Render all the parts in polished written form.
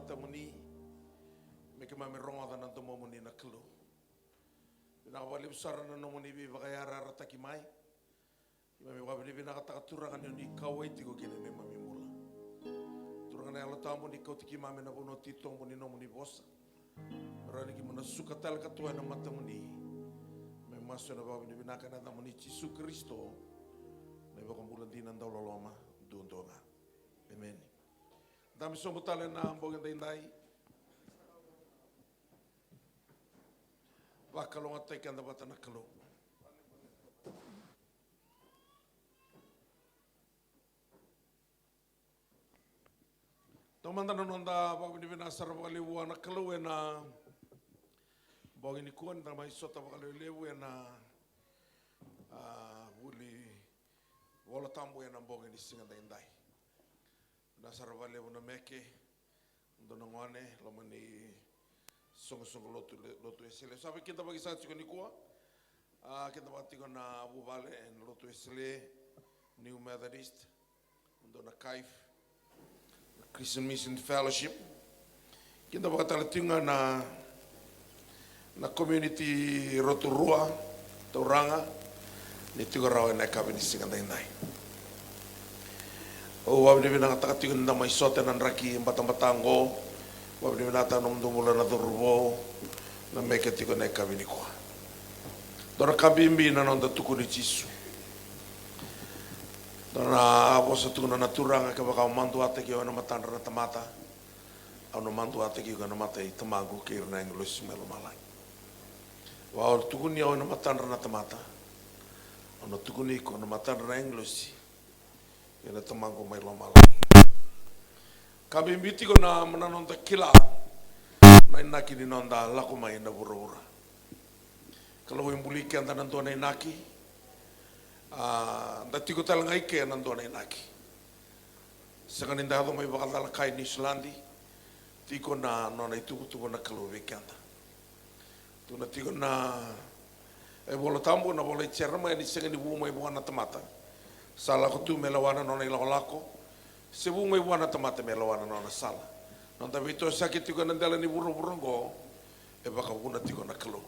matamuni me ke mame ronga na to momuni na klo na wali usara na nomuni bi bagayara rataki mai mame wabni bina kata turanga ni kawai tiko kene me mame mula turanga na ala tamu ni kotiki mame na bono tito muni nomuni bosa rani ki mana suka tal katua na matamuni me maso na wabni bina kana namuni Yesu Kristo me bakambulan dinan daw loloma dundonga amen. Dami somo tale na amboga dai bakalo ngatai kanda batana kalo tomanda nonda babu ni bina sarwali wana kalo ena bogi ni kuan da mai sota bakalo lewu ena wuli wala tambo ena bogi ni singa dai Nasar vale una meke dona ngwane lomani songo lotu esele sabe kita bagi sa tsiko nikua kita bati na Abu Vale en lotu esele New Methodist dona Kaif Christian Mission Fellowship kita bagi talatinga na community Rotorua Tauranga ni tiga rawa na kabini singa dai o wabni bina takatigun na may sote nan raki batang-batango wabni bina tanong dumula na durbo na meketiko na kabini ko dora kabimbi na nonda tukuni Yesu dora abosa tukuna naturanga ka baka mandu ate ki na matandra na tamata ano mandu ate ki na matai tamagu ki na English melo malai wa tukuni na matandra na tamata ano tukuni ko na matandra na English yana tamango mai lomala kami mbiti ko na mananonda kila na inaki ni nonda lako mai na bura kalau yang buli kian tanan tuan inaki dati ko talang aike nan tuan inaki sekan indah tu mai bakal dalam kai ni Islandi tiko na nona itu tu na kalau wekian tu na tiko na bolo tambo na bolo cerma ni sekan di bumi buana temata salah ko tu melawana nona ilako sebu mai wana tamate melawana nona sala non tabi to sakit ko nandala ni burung go e baka buna tiko na kalo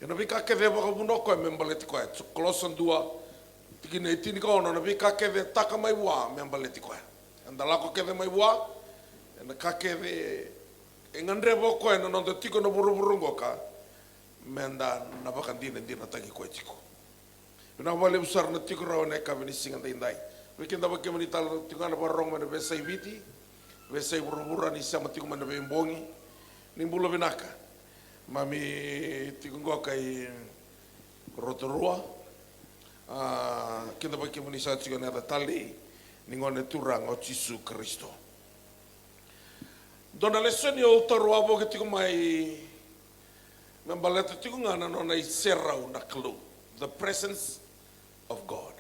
yo nabi ka ke baka buno ko membalet ko et Kolosan 2 tikine itini ko no nabi ka ke taka mai wa membalet ko andala ko ke mai wa na ka ke engandre bo ko no non tiko no burung go ka menda na baka dina tagi ko tiko na wale besar na tiko rawa na kabini singa dai weekend da bakke mani tal tiko na barong mana besai viti besai burubura ni sama tiko mana bembongi ni bulo benaka mami tiko ngo kai Rotorua kita bakke mani sa tiko na tali ni ngone turang o Yesu Kristo dona lesson yo Rotorua bo ke tiko mai nambaleta tiko ngana no na serau na klu the presence of God.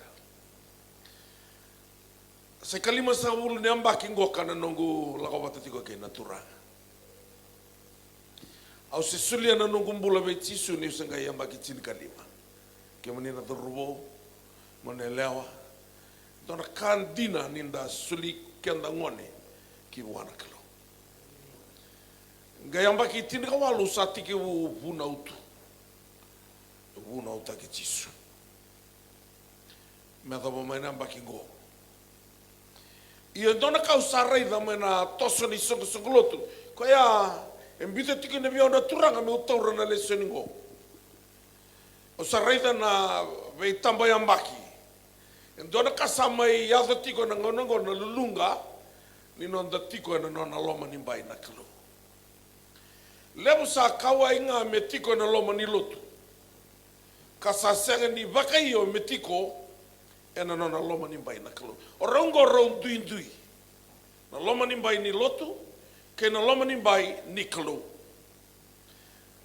Sekali masa ulu ni ambaki ngoka na nongu lakawata tiko ke natura. Au sesulia na nongu mbula be Yesu ni usanga ambaki chini kalima. Ke mani na durbo, mane lewa. Dona kandina ninda suli kenda ngone ki wana kalo. Gaya ambaki chini kawalu sati ke vuna utu. Vuna uta ke Yesu. Meta bo mai namba ki go. Ia dona kau sarai da mena toso ni songo lotu. Ko ya embite tiki ne biona turanga me utora na lesson go. O sarai da na ve tamba yambaki. Dona kasama ya da tiko na ngono na lulunga ni non da tiko na nona loma ni bai na kilo. Lebu sa kawa inga me tiko na loma ni lotu. Kasasenga ni bakaio me tiko ena nona loma ni bai na kalo. O rongo rong dui. Na loma ni bai ni lotu, ke na loma ni bai ni kalo.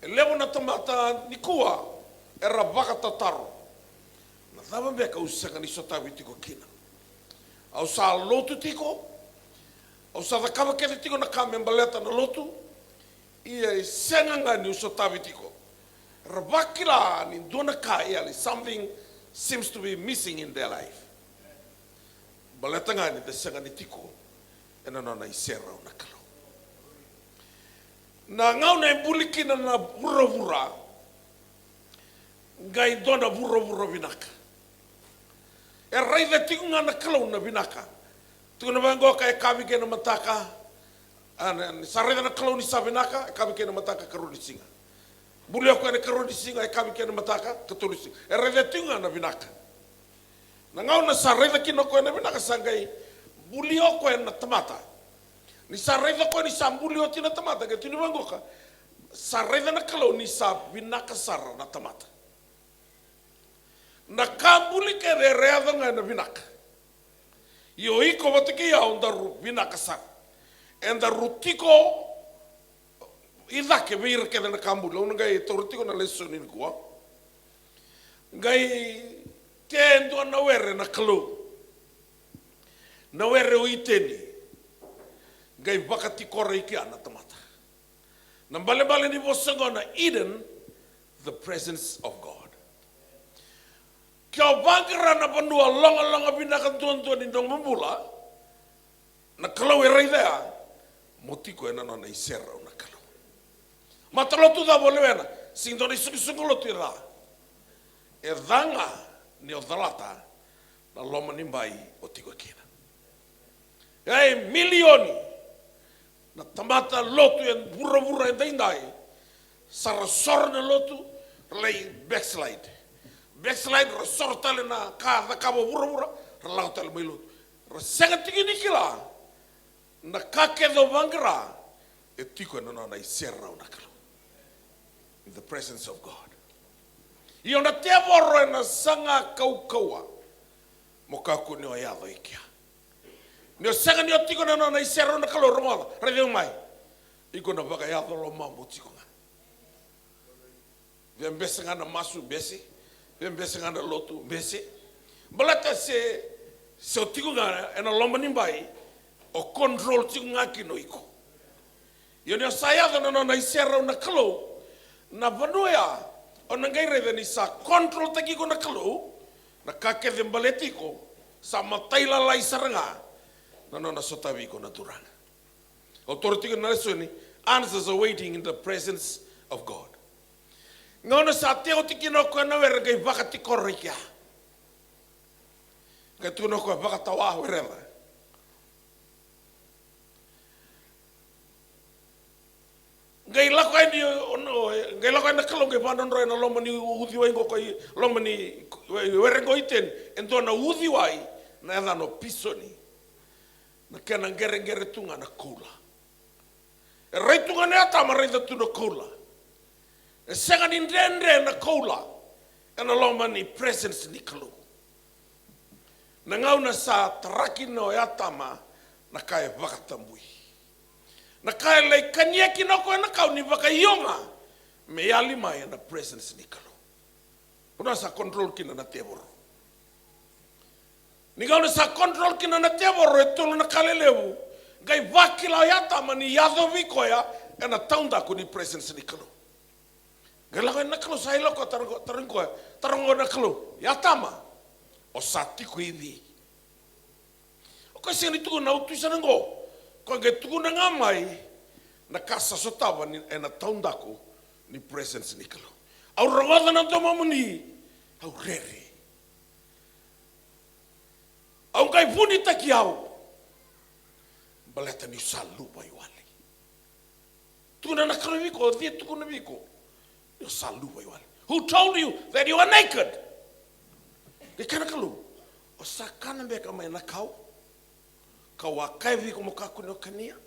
E lewo na tamata ni kua, era baka tataro. Na thama meka usanga ni sotawi tiko kina. Au sa lotu tiko, au sa thakama kete tiko na kamembaleta na lotu, ia senga ni usotawi tiko. Rabakila ni dona ka ia something seems to be missing in their life. Balatanga ni desanga ni tiko ena nona isera una kalo. Na ngau na bulikina na vura ngai dona vura vinaka. E raida tingunga na kalau na vinaka. Tuna bango ka e kavi ke na mataka. Sa raida na kalau ni sa vinaka e kavi ke na mataka karuni singa. Bulio ko e karuni singa e kavi ke na mataka katuni singa. E raida tingunga na vinaka. Na ngau na sa raida kino ko e na vinaka sangai bulio ko e na tamata. Ni sa raida ko ni sa bulio tina tamata ke tuna bango ka. Sa raida na kalau ni sa vinaka sara na tamata. Na kabuli ke reada nga na vinaka. Io iko watiki ya onda vinaka sa. Enda rutiko idake vir ke na kambuli. Una ngai torutiko na lesson in kuwa. Ngai tendo na were na kalu. Na were uiteni. Ngai wakati kore iki ana tamata. Na bale ni bosango na Eden, the presence of God. Kau bangkira na panua longa binaka tuan ni dong membula na kalau erai dea motiko ena na isera na kalau matalo tu da bolena sing doni sungulo tira e danga ni odalata na loma nimbai otiko kina ai milioni na tamata lotu en burra en dai sarasor na lotu lei backslide backslide resortale na ka kabo burra relautal milu resenga tingini kila na kake do bangra etiko na isera na kalo in the presence of God io na te borro na sanga kaukaua mokaku ni oyado ikia ni sanga ni otiko na isera na kalo romola rede mai iko na baka yado lo mambo tiko nga vembese ngana masu besi vembese ngana lotu besi balata se otiko nga ena lomba nimbai o control tiko nga kino iko io ni sayado na isera na kalo na vanuea o ngai rede ni sa control taki ko na kalo na kake dembaletiko sa mataila lai saranga na sotavi ko na turanga o tortiko na soni answers are waiting in the presence of God ngona sa teo tikino ko na wer gai vakati korrikia ka tuno ko vakatawa werela ngai lako na kalau ngai pandon roi na lomani uthi wai ngo koi lomani werengo iten ento na uthi wai na ela no pisoni na kena ngere tunga na kula e rei tunga ne ata ma rei tu no kula e senga ni ndendre na kula e na lomani presence ni kalu na ngau na sa traki no yatama na kai vakatambui na kai lei kania kinoko na kau ni vaka ionga me yali mai na presence ni kalo una sa control kina na teboro ni kau na sa control kina na teboro e tolu na kalelewu gai vakila yata mani yado viko ya na taunda ku ni presence ni kalo gai la na kalo sai loko tarango na kalo yata ma o sati ku ivi o kasi ni tu na utu sanango ko ge tukuna ngamai na kasa sotava ni na taundako ni presence ni kalo au rawada na toma muni au rere au kai puni takiau baleta ni salu bai wale tukuna na kalo viko dia tukuna viko ni salu bai wale who told you that you are naked ke kana kalo o sakana beka mai na kau kawakai viko mokaku no kania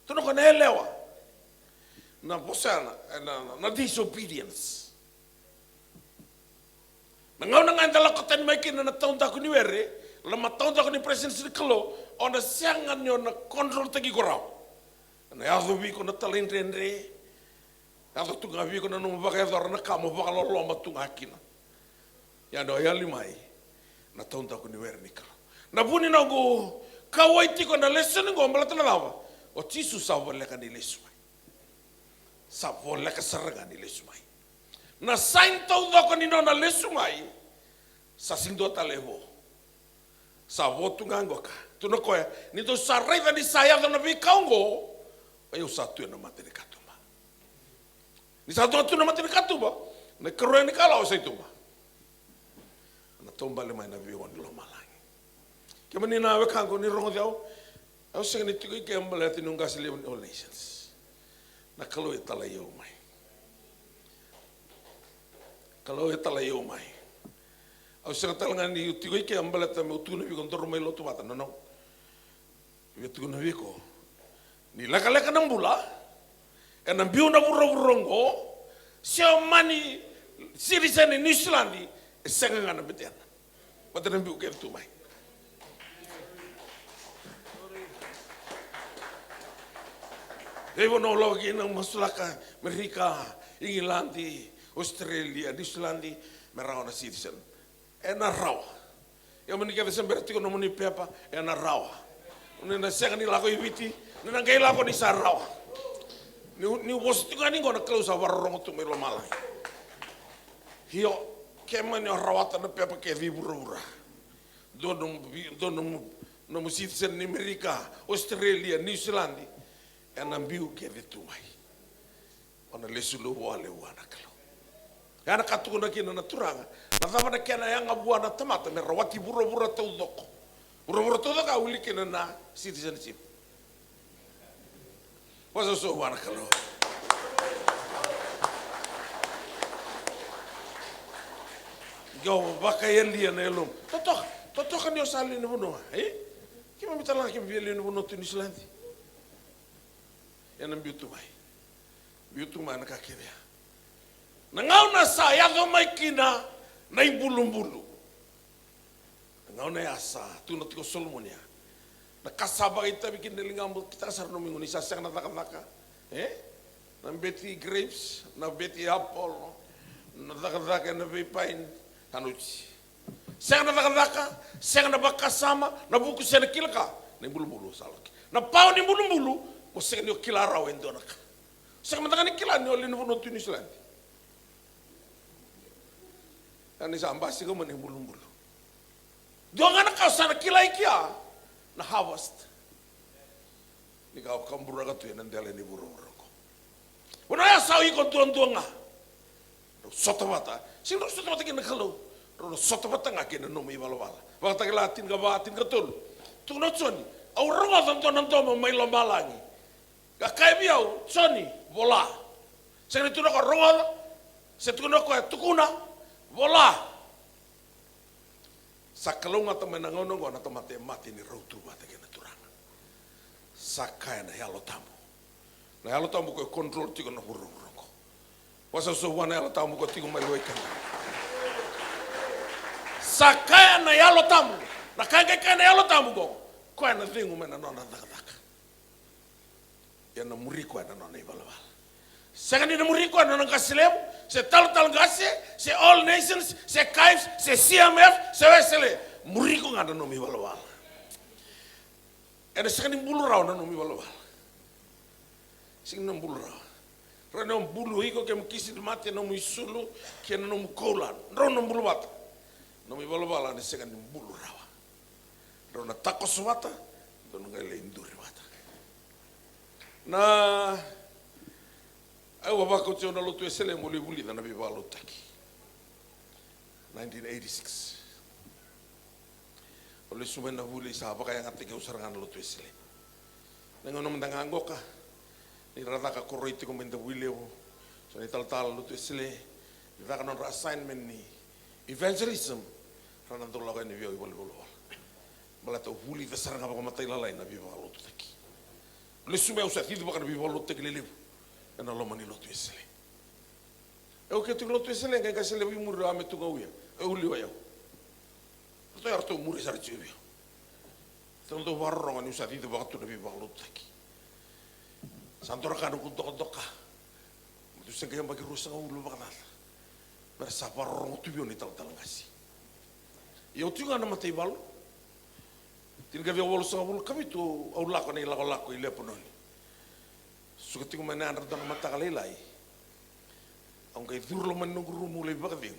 tono kona elewa na posana na disobedience na ngau na ngandala kotani maikina na taunta ku ni were lama taunta ku ni presence ni kalo ona siangan ni ona control tagi korau na yazo viko na talentendre yazo tunga viko na no baka yazo na kamo baka lolo matunga kina ya do ya limai na taunta ku ni were ni kalo na buni na go kawai tiko na lesson ngo mbala tana lava o tisu sa voleka ni lesumai sa voleka saranga ni lesumai na sain tau doko ni na lesumai sa sindo talevo sa votu ngangoka tu no koe ni to sa rei ni saya na vi kaungo ai o sa tu na matere katuma Ni satu tu nama tin katu ba. Na kero ni kala o itu ba. Na tombale mai na vion lo malangi. Ke mani na we kango ni rongo diao. Au sing ni tiki ke ambale tinunga sile all nations. Na kalau itala yo mai. Kalau itala yo mai. Au sing talangan ni tiki ke ambale ta me tu na vi kontor mai lo tu bata no. Vi tu na vi ko. Ni laka nang bula. En ang biyo na buro-burongo, siya mani citizen in New Zealand, isang nga na bitiyan. Pati nang biyo kayo tumay. Ewan na lagi ng masulaka, Amerika, Ingilandi, Australia, New Zealand, meraw na citizen. E naraw. Yung manikita sa berti ko naman ni Pepa, e naraw. Nung nasya nila ko ibiti, nung nanggaila ko ni Saraw. Ni was tu kan ni gona close a warong tu melo malai. Hio kema ni rawata na pepa ke vi burura. Donum no citizen ni Amerika, Australia, New Zealand. En ambiu ke vi tu mai. Ona lesulu wale wana kalo. Yana katu na kina na turanga. Na tama na kena yang abua na tamata me rawati burura tau doko. Burura tau doko uli kena na citizenship. Wasa so wana kalo. Go baka yendi na elum. Totok kan yo sali ni buno. Kima mitala kim bieli ni buno tu New Zealand. Yan ang beauty mai. Beauty mai na kakirya. Nangaw na sa yago may kina na ibulum-bulu. Nangaw na yasa tunat ko Solomonia. Nakasabak ita bikin nelingam kita kasar no minggu ni sasang nataka-taka. Na beti grapes, na beti apple, nataka-taka na pipine, hanuci. Sang nataka-taka, sang nabakasama, nabuku sa nakilaka, na bulu-bulu salaki. Na pao ni bulu-bulu, mo sang niyo kilaraw endo naka. Sang mataka ni kilan niyo linubuno tu New Zealand. Ani sa ambasi ko man ni bulu-bulu. Doon nga nakasana kilay kia. Na harvest. Ni kau kambura ka tu nan dele ni buru-buru ko. Wala ya sawi ko tuan-tuan nga. Sotawata. Sing sotawata kina kalau. Ro sotawata nga kina no mi bala-bala. Wakta ka latin ka batin ka tul. Tu no tsoni. Au ronga tanto nan to mai lambalangi. Ka kai biau tsoni bola. Sing tu no ko ronga. Se tu no ko tukuna bola. Sakalunga temenangono ko na tomate mati ni rotu bata kena turang. Sakaya na yalo tamu. Na yalo tamu ko control tiko na buru-buru ko. Wasa so wana yalo tamu ko tiko mai loikan. Sakaya na yalo tamu. Na kaya na yalo tamu ko. Ko na dingu mena nona taka. Yan na muri ko na nona ibala-bala. Sakani na muri ko na nang kasilem, se tal gase, se all nations, se KAIF, se CMF, se wesele. Muri ko nga na nomi walawal. Ena sakani bulu raw na nomi walawal. Sing nang bulu raw. Rana bulu hiko kem kisi mate no mu sulu, ke no mu kolan. Ro no bulu bata. Nomi walawal ane sakani bulu raw. Rona takos wata, dono ngale induri wata. Na au wako tio na lotu esele muli buli na bi balu taki 1986 ole sumena buli sa baka yang ate ke usarangan lotu esele nengono mendanga ngoka ni rata ka koriti ko menda wileo so ni tal lotu esele ni raka non assignment ni evangelism rana to laga ni bio bol bol bala to buli vesaranga ba matai lalai na bi balu taki ole sumena usa tidu baka bi balu taki lelebu na loma ni lotu esele. Eu que tu lotu esele ngai kasele wi muru ame tu ngauya. Eu liwa eu. Tu arto muri sar chibi. Tanto warro ngani usati tu bakatu nabi balut taki. Santor kanu ku doka. Tu sengke bagi rusa ulu bakal. Bersapar rong tu bioni tal ngasi. Eu tu ngana matei balu. Tin ga wol sa wol kami tu au lako ni lako ile pononi. Suka tinggal mana anda tengah mata kalilai, angkai turlo menunggu mulai bagding.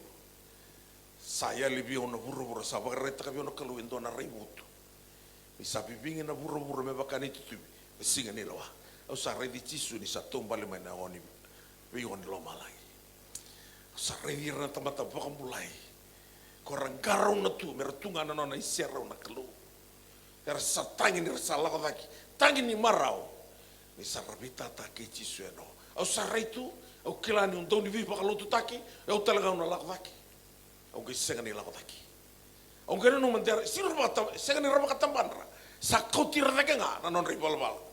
Saya lebih ono buru-buru sabak reta kami ono keluin tu na ribut. Bisa pipingin na buru-buru mebakan itu tu singa ni lawa. Au sare di cisu ni satu balik mana oni. Pion lo malai. Sarei na tamata baka mulai. Korang garau na tu meratunga na nona iserau na kelu. Era sa tangi ni rasa lako daki. Tangi ni marau. Ni sarabita ta kechi sueno. Au sarai tu au kilani untau ni vipa kalau tu taki. Au talaga una lako daki. Au gisenga ni lako daki. Au kena no mandera siro bata senga ni raba katambanra. Sa kau tira dake nga na non ribalbal.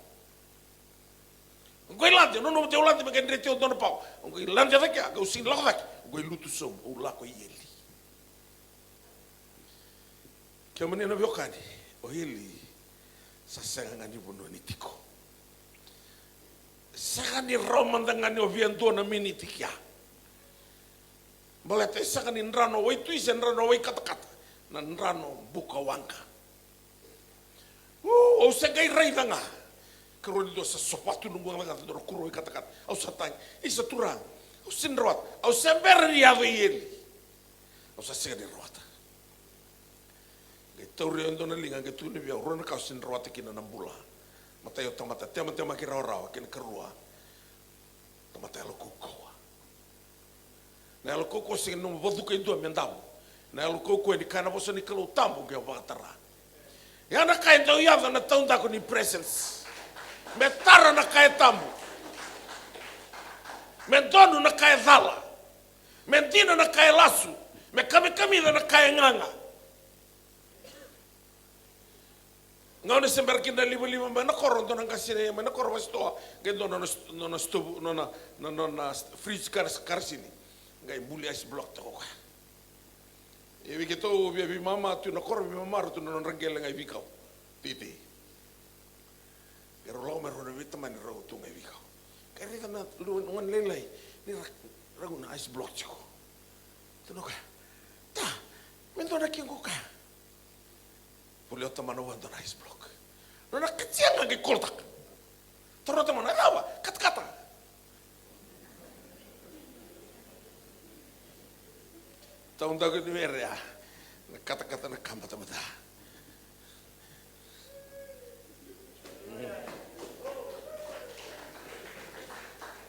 Gue lantai, nono te lantai makan reti o dona pau. Gue lantai dake, gue sing lako dake. Gue lutu som, o lako ieli. Kia manena viokani, o hili sa senga ngani bono ni tiko. Saka ni romanda ngani o vientua na mini tikia. Balete saka ni nrano wai tuise nrano wai kata-kata. Na nrano buka wangka. O segai rai danga. Keroni do sa sopatu nunggu nganga do kuro kata-kata. Au satang, isa turang. Au sinrawat, au sember ni ave ieli. Au sa sega ni rawata. Tauri ando na linga ke tuni bia rona ka sin rawata kina nambula matayo tamata tema ki rawa kina kerua tamata lo kokoa na lo koko sin no vodu ke ndo mendabu na lo koko ni kana bosa ni kalo tambu ke batara ya na kai ndo ya na taunda ko ni presence metara na kai tambu mendonu na kai dhala mendina na kai lasu me kami na kai nganga. Ngau sembar kinda liba mana koron to nang kasine mana koron wastoa gendo nona stove nona fridge karsini ngai buli ice block to ka e vi keto vi mama tu na koron vi mama tu nona rangel ngai vikau titi pero lo mero vita man ro tu ngai vikau kai rita na lu ngon lelai ni ragu na ice block chiko tu no ka ta mendo na kingo ka Pulio tamano wanda na ice block. Nona kecil lagi koltak. Terus teman apa? Kata-kata. Tahun tahun ini ya. Kata-kata nak kampat mata.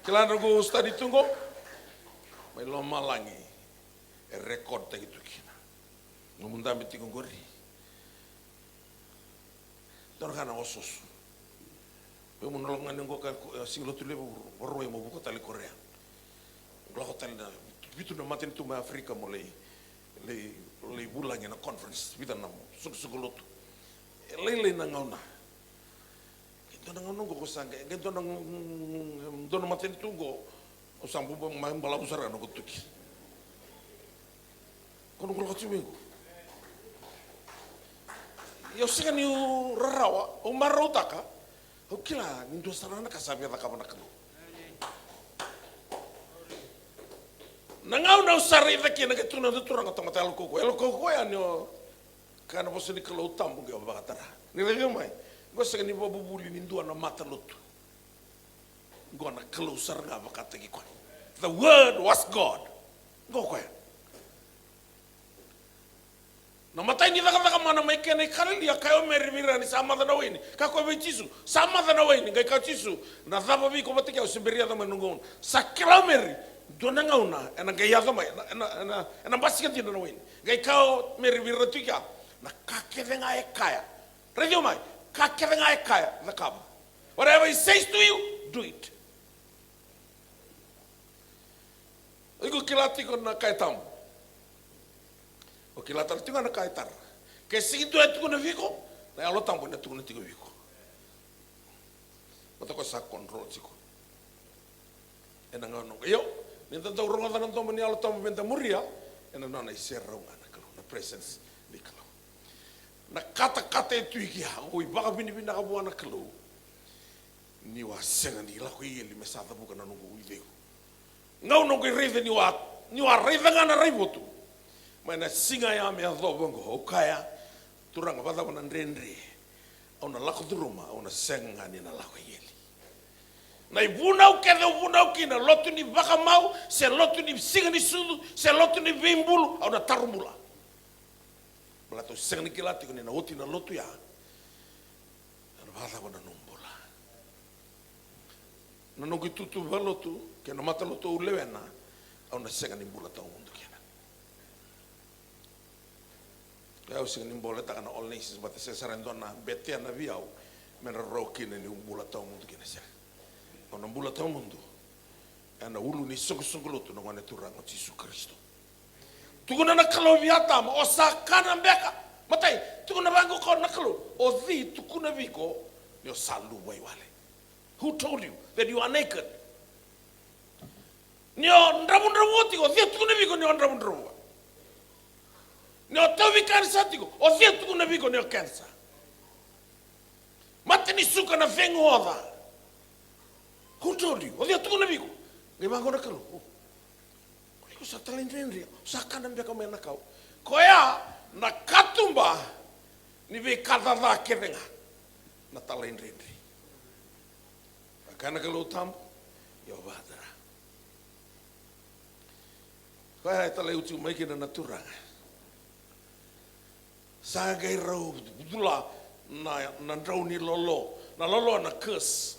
Kelan ragu ustad ditunggu. Mai loma langi. Rekod tak itu kina. Ngomong damit tinggung gori. Torgana osos. Yo monolongan ngo ka singlo tule borro mo buko tali Korea. Nglo hotel na bitu na matin tu ma Afrika mo le bulang na conference bitan na sugulot. Le na ngauna. Kito na ngauna ko sanga, kito na dono matin tu go usang bu bala usara no kutuki. Kono nglo katumengo. Yo sega ni rarawa o marau taka o kila ni do sarana ka sabia taka mana kanu nangau na usari daki na ketuna do turanga tama talo koko ya ni kana bosi ni kalo tambu ge ba tara ni lagi mai go sega ni bobu buli ni ndo na mata lotu go na kalo saranga ba kata gi kwa the word was God go kwa na matai ni daga mana mai kene kali dia kayo merivira ni sama dana wini kako be chisu sama dana wini ngai ka chisu na daba bi ko batika o simberia da manungon sa kilometri dona ngauna ena ngai ya mai ena basikan ti dana wini ngai kao merivira tuka na kake venga e kaya radio mai kake venga e kaya the kaba whatever he says to you do it iko kilati ko na kai tam o que lá tá tinha na caitar que se tu é tu não fico na alo tampo na tu não tigo fico bota ko sa control chico ena ngano yo ni tanto ronga da nanto mani alo tampo benta muria ena na iserra na kalo na presence di kalo na kata tu iki ha o ibaga bini ka buana kalo ni wa senga ni la ko yeli mesada buka na nungu uidego ngau no ko reve ni wa reve ngana revotu mana singa ya me ado bongo o kaya turanga bada wana ndendre ona lako duruma ona senga ni na lako yeli na ibuna o kede ubuna o kina lotu ni baka mau se lotu ni singa ni sudu se lotu ni bimbulu ona tarumula balato senga ni kilati ni na oti na lotu ya na bada wana numbula na no tutu valotu ke no mata loto ulewena au na senga ni bula tau mundu kena ya o senga ni bola ta kana all nations but se sarandona betia na viau mena roki ni bula tau mundu kena se ona bula tau mundu ana ulu ni songo loto no ngane turanga Yesu Kristo tuguna na kaloviata ma osakana mbeka matai tuguna bango ko na kalo o vi tukuna viko ni salu wai wale. Who told you that you are naked? Nio ndrabu tiko dia tukuna viko nio ndrabu. Nio tawi kansa tiko o dia tukuna viko nio kansa. Matini suka na vengo oda. Who told you? O dia tukuna viko. Ngai bango na kalo. Ko sa talendrenri sa kana mbeka mena kau. Koya na katumba ni ve kadada kevenga na talendrenri. Kana kalau tampo yo vadra kaya tala utu mai kina natura sagai rau budula na rau ni lolo na curse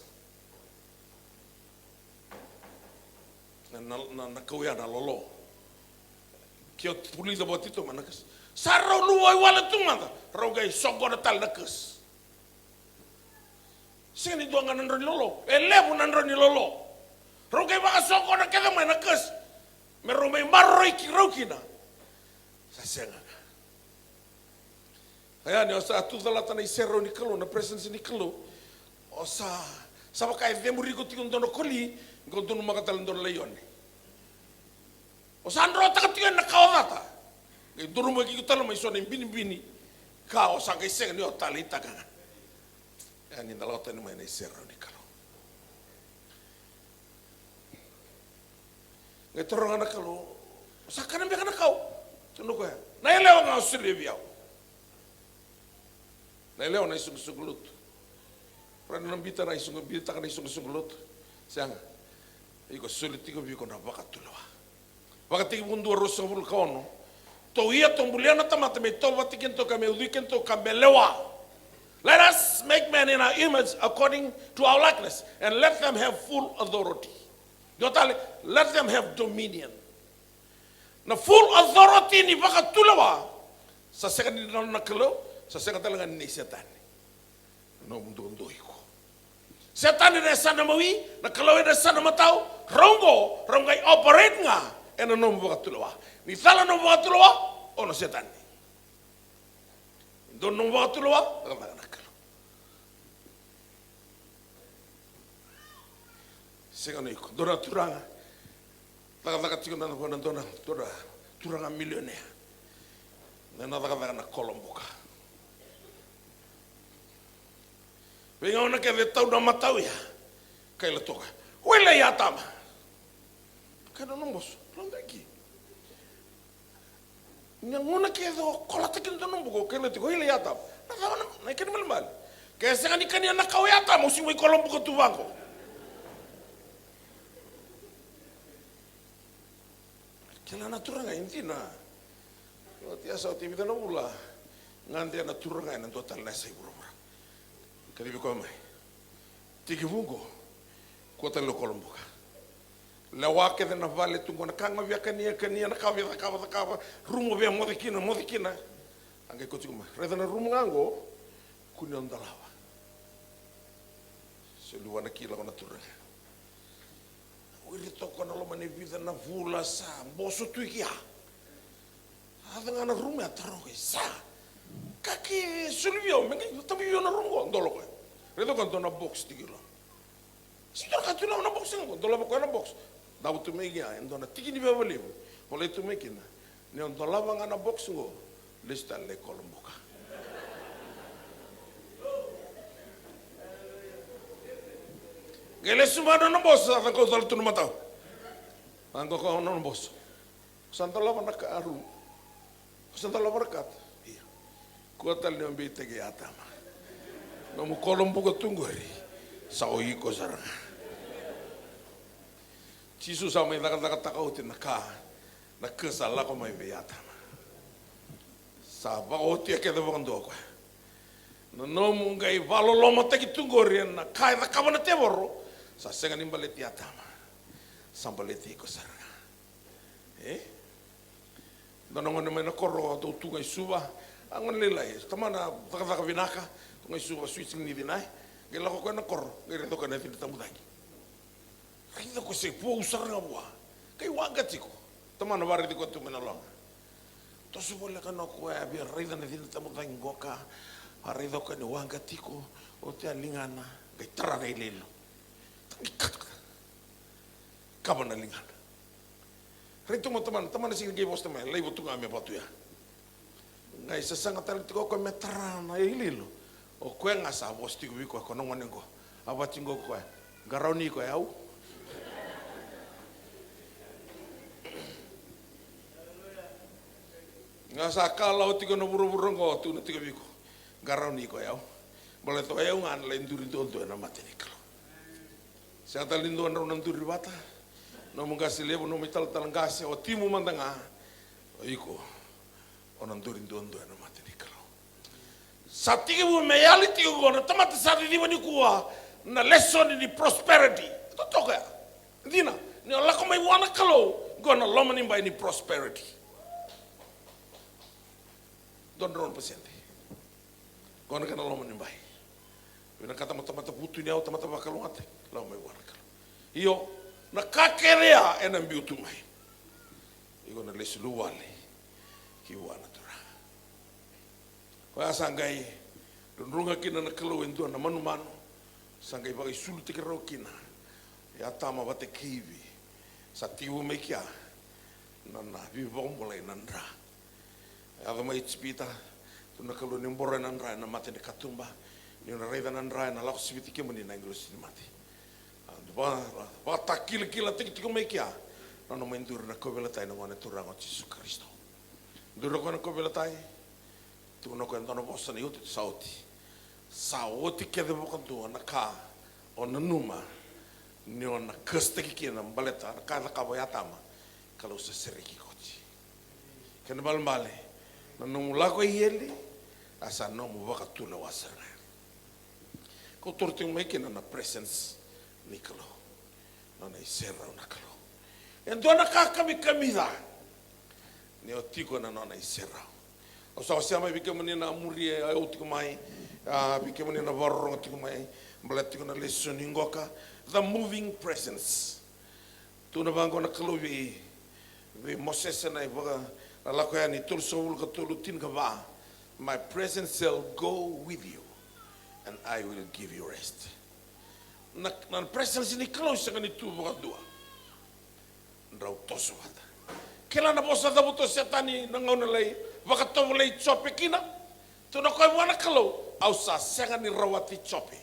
na kauya na lolo kio pulida botito manakas sarau nuai wala tumanda rau gai sogora tal na curse sini doang nandro ni lolo, elebu nandro ni lolo. Rogai baka soko na keda mai nakas, meromai maroi ki rokina. Sasenga. Aya ni osa tu dala tana isero ni kalo na presence ni kalo. Osa sama kai demuri ko tikon dono koli, ko dono makatal dono leyon. Osa andro takatiyan na kawata. Ngai dono magi ko talo mai sona bini ka osa kai senga ni otali taka. Ani dalota ni mai nei serra ni kalo. Ngai toronga na kalo. Sakana be kana kau. Tunu ko ya. Na eleo nga usiri biao. Na eleo na isung sugulut. Pra na bita na isung bita kana isung sugulut. Sianga. Iko sulit iko bi ko na bakatulawa. Bakati mundu rosa bul kaono. To ia tombuliana tamata me to batikin to kame udiken to kamelewa. Let us make man in our image according to our likeness and let them have full authority. Let them have dominion. Na full authority ni baka tulawa sa second ni na kalo sa second talaga ni setan. No mundo iko. Setan ni sana mawi na kalo ni sana matao rongai operate nga ena no baka tulawa. Ni sala no baka tulawa ono setan. Don no baka tulawa Senga iko dora turanga taka tiko na kona dora turanga milionea na taka na kolomboka venga ona ke vetau na matau ya kai la toka wela ya tama kana no mos longa ki ngona ke do kola takin do no buko ke le tiko wela ya tama na tama na ke mal ke senga ni kania na kau ya tama usi mo kolomboka tu bango kela na turanga intina o tia sa ti vida no bula ngante na turanga na total na sai buruma kali bi ko mai tiki vungo ko talo kolomboka la wake de na vale tungo na kanga via kania na kava rumo via modikina ange ko tuma reda na rumo ngango kuni ondalawa se luana kila na turanga Wiri toko na loma ni vida na vula sa boso tu kia. Ada ngana rumah taroke sa. Kaki sulvio mengi tapi yo na rungo ndolo ko. Redo kan to na box tigilo. Sitor ka tu na box ngo ndolo ko na box. Daw tu megi ya ndona tigi ni bebali. Oleh tu megi na. Ni ndolo ngana box ngo. Lista le kolomboka. Gele sumano no boss ata ko dal tu no matau. Angko ko no boss. Santo lava na karu. Santo lava rakat. Iya. Ko tal ni ambite ke atama. No mu kolombo ko tungori. Sa oi ko sara. Jisu sa mai daga takau tin ka. Na kesala ko mai be atama. Sa ba o tie ke de bondo ko. No mu ngai valolo mata ki tungori na kai da kabana te borro. Sa senga ni baleti atama. Sambaleti ko saranga. Dona ngone mena koro to tunga suba. Angon lelai. Tamana taka vinaka. Tunga suba switching ni dinai. Gela ko na koro. Gela to kana tin tamudangi. Rida ko se po saranga bua. Kai wanga tiko. Tamana wari ko tu mena longa. To subola kana ko abi rida na tin tamudangi goka. Arida ko ni wanga tiko. O te alingana. Kai tara nei lelo. Kabana lingana. Rito mo teman sing gay bos teman, lay butung ame batu ya. Ngai sesanga tali tiko ko metrana ililo. O ko nga sa bos tiko ko no manengo. Aba tingo ko. Garoni ko yau. Nga sa kala o tiko no buru-buru ngo tu no tiko biko. Garoni ko yau. Boleh to yau ngan lain duri to na mateni kalo. Sa talindo na ron duri bata. No mungasi levo no mital talangasi o timu mandanga o iko onan durin dondo na mateni kalo satigi bu reality ko na tamata sa di mani kuwa na lesson ni prosperity to toka dina ni ala ko mai wana kalo go na lomani by ni prosperity don ron pasente go na kana lomani by ina kata mata putu ni au tamata bakalungate la mai wana kalo iyo na kakerea ena mbiutu mai. Iko na lesu luwale ki wana tura. Ko asangai runga kina na kalau endu na manu sangai bagi sulu te kero kina. Ya tama bate kiwi. Sa tiu me kia na bi bombolai nandra. Ya mai spita tu na kalau ni mbore nandra na mate de katumba. Ni na reda nandra na lako sibiti ke mani na inglos ni mate. Ba takila tiko me kia. Nono mendur na kobela tai na ngone turang o Jesus Kristo. Duro ko na kobela tai. Tu no ko ndono bosa ni uti sauti. Sauti ke de bokantu na ka ona numa. Ni ona kasta ki na baleta ka ka boyatama. Kalau se seriki kochi. Ken balmale. Na no mulako yeli asa no mu bakatu na wasara. Ko torte me ke na presence Nikalo, nona isera una kalo. Entona kami da. Ni otiko na nona isera. O sa siama bike mani na murie ai otiko mai, bike mani na borro otiko mai, mletiko na lesson ingoka, the moving presence. Tu na bango na kalo vi Moses na iboga na lakoya ni tul soul ka tul tin ka ba. My presence shall go with you and I will give you rest. Na presence ni close sa kanito mga dua. Ndraw toso bata. Kailan na po sa dabuto setani nangaunalay, baka tawalay chope kina. To na ko'y wana kalo, au sa senga ni rawati chope.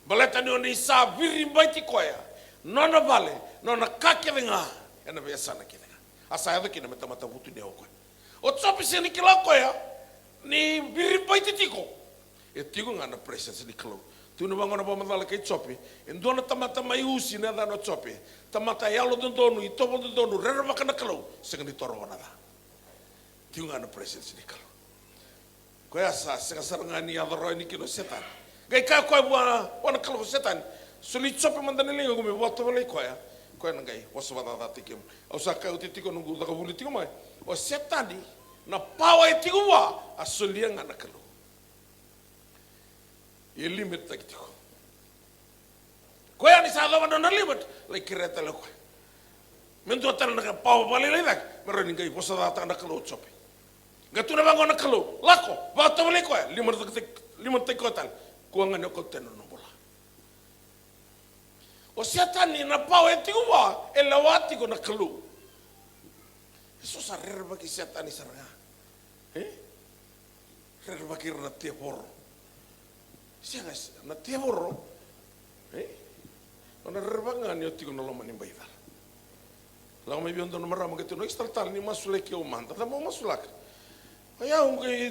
Baleta ni oni sa virimbay ti koya. Nona vale, nona kakilinga. Ena besa na kilinga. Asa yado kina mata butu ni ako. O chope siya ni kila koya, ni virimbay ti tiko. E tiko nga na presence ni kalo. Tuna bango na pamatala kay chope, endona tamata mai usi na dano chope, tamata yalo dondonu, itopo dondonu, rerva kana kalau, sanga ni toro wana da. Tiunga na presence ni kalau. Koya sa sanga saranga ni adoro ni kino setan. Gai ka koy wana kalau setan, suli chope mandani lingo gumi wato wala koya. Koya ngai waso wada da tikim. Ausa ka utitiko nungu da kabuli tiko mai. O setani na pawa etiko wa asulia ngana kalau. Ye limit tak tiko. Koya ni sa dawa na limit, lai kireta lo koy. Mendo tal na pau bali lai dak, mero ni gai posa data na kalo chope. Gatu na bango na kalo, lako, ba to bali koy, limit tak kotal, kuanga no kokten no bola. O setan ni na pau etigo wa, elawati ko na kalo. Eso sa rerba ki setan ni saranga. Rerba ki na te porro. Siya na teboro, na rebangan yo tiko na loma ni baida. Lang may biyon doon marama gitu, no ekstaltal ni masulek yo manta, tamo masulak. Kaya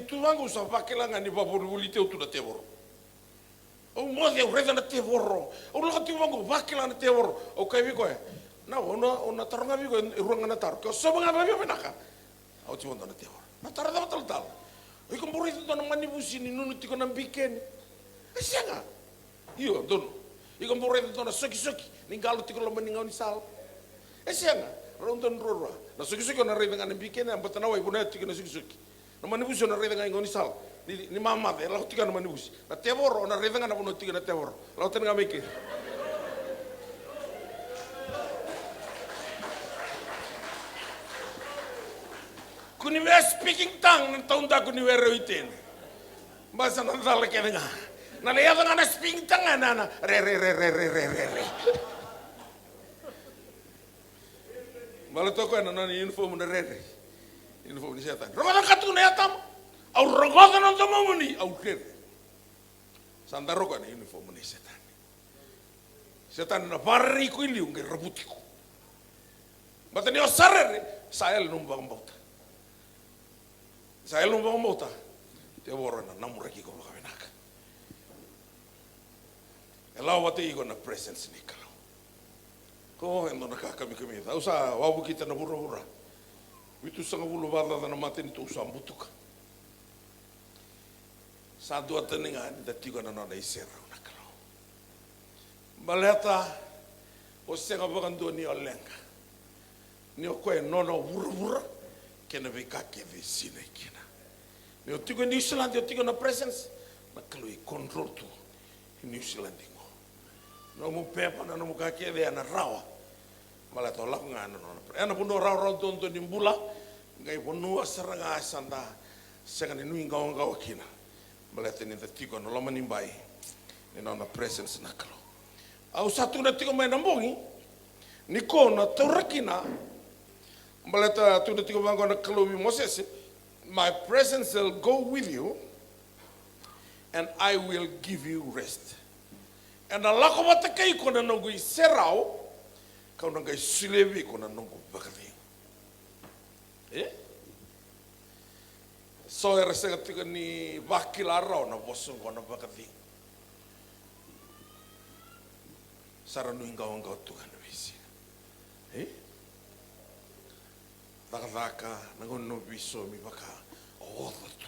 tu wangu sa pakilangan ni babulite utu na teboro. O mo de ureda na teboro. O lo tu wangu pakilangan na teboro. O kay bi ko na ona taronga bi ko ruang na tar. Ko so mga babi menaka. O ti wonda na teboro. Na tar da tal. O kumpuri to na manibusi ni nunu tiko na biken. Siya nga. Iyo, doon. Iko mpore to na soki ningalu tiko lo meningau ni sal. Sianga ronton rora. Na soki na rei dengan bikene ambata na wai bona tiko na soki. Na manibusi na rei dengan ngoni sal. Ni mama de la tiko na manibusi. Na tevoro na rei dengan bona tiko na tevoro. La tenga meke. Kuni we speaking tongue na taunda kuni we reiten. Basa na dala kenga. Na le yada na speaking tongue na re. Malah toko na ni uniform na re. Uniform ni setan. Rogodan katuna yatam. Au rogodan on tomoni au re. Sanda rogodan uniform ni setan. Setan na barri ku iliu nge rabutiku. Batani osarre saya numbang bauta. Saya lumbang mota, dia borona namuraki ko makabenaka. Elaw wati ko na presence ni kalau. Ko endo nakakami kami. Usa wabu kita na bura. Itu sanga bulu bala na matin itu usa butuka. Sa dua teninga ni dati ko na na isera na kalau. Baleta o senga bagando ni olenga. Ni o ko no bura. Kena vekake vesina kena. Ni o tiko New Zealand o tiko na presence na kaloi control tu New Zealand ngo. No mo pepa na no mo kake de na rawa. Mala to lak ngana no. Ana puno rawa tonto ni mbula ngai ponu asaranga sanda sengani nui ngao kina. Mala teni te tiko no lama ni bai. Ni na presence na kalo. Au satu na tiko mai na mbongi. Niko na torakina Maleta tu tiko bango na kalubi Moses, my presence will go with you and I will give you rest. And Allah ko matakai ko na nongo serao, kau nongo silevi ko na nongo bakati. So era sega tiko ni bakilarao na bosun ko na bakati. Saranu ingao tu kan visi. Daka nangono biso mi baka tu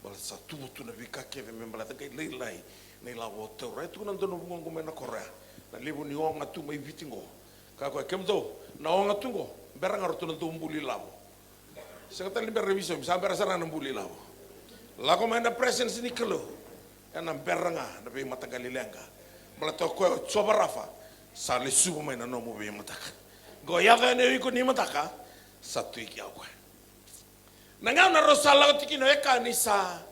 bala sa tu na bika ke me bala ta kai lai nei la woto re tu na dono bungo me na korea na lebu ni onga tu mai vitingo ka ko kemdo na onga tungo beranga ro tu na tumbuli lavo se kata limber reviso mi sampai rasa na mbuli lavo la ko na presence ni kelo na beranga na be mata galilenga bala to ko sobarafa sa le subo mai na no mo be mataka go ya ne ko ni mataka satu iki au. Nangau na rosala tiki no eka ni sa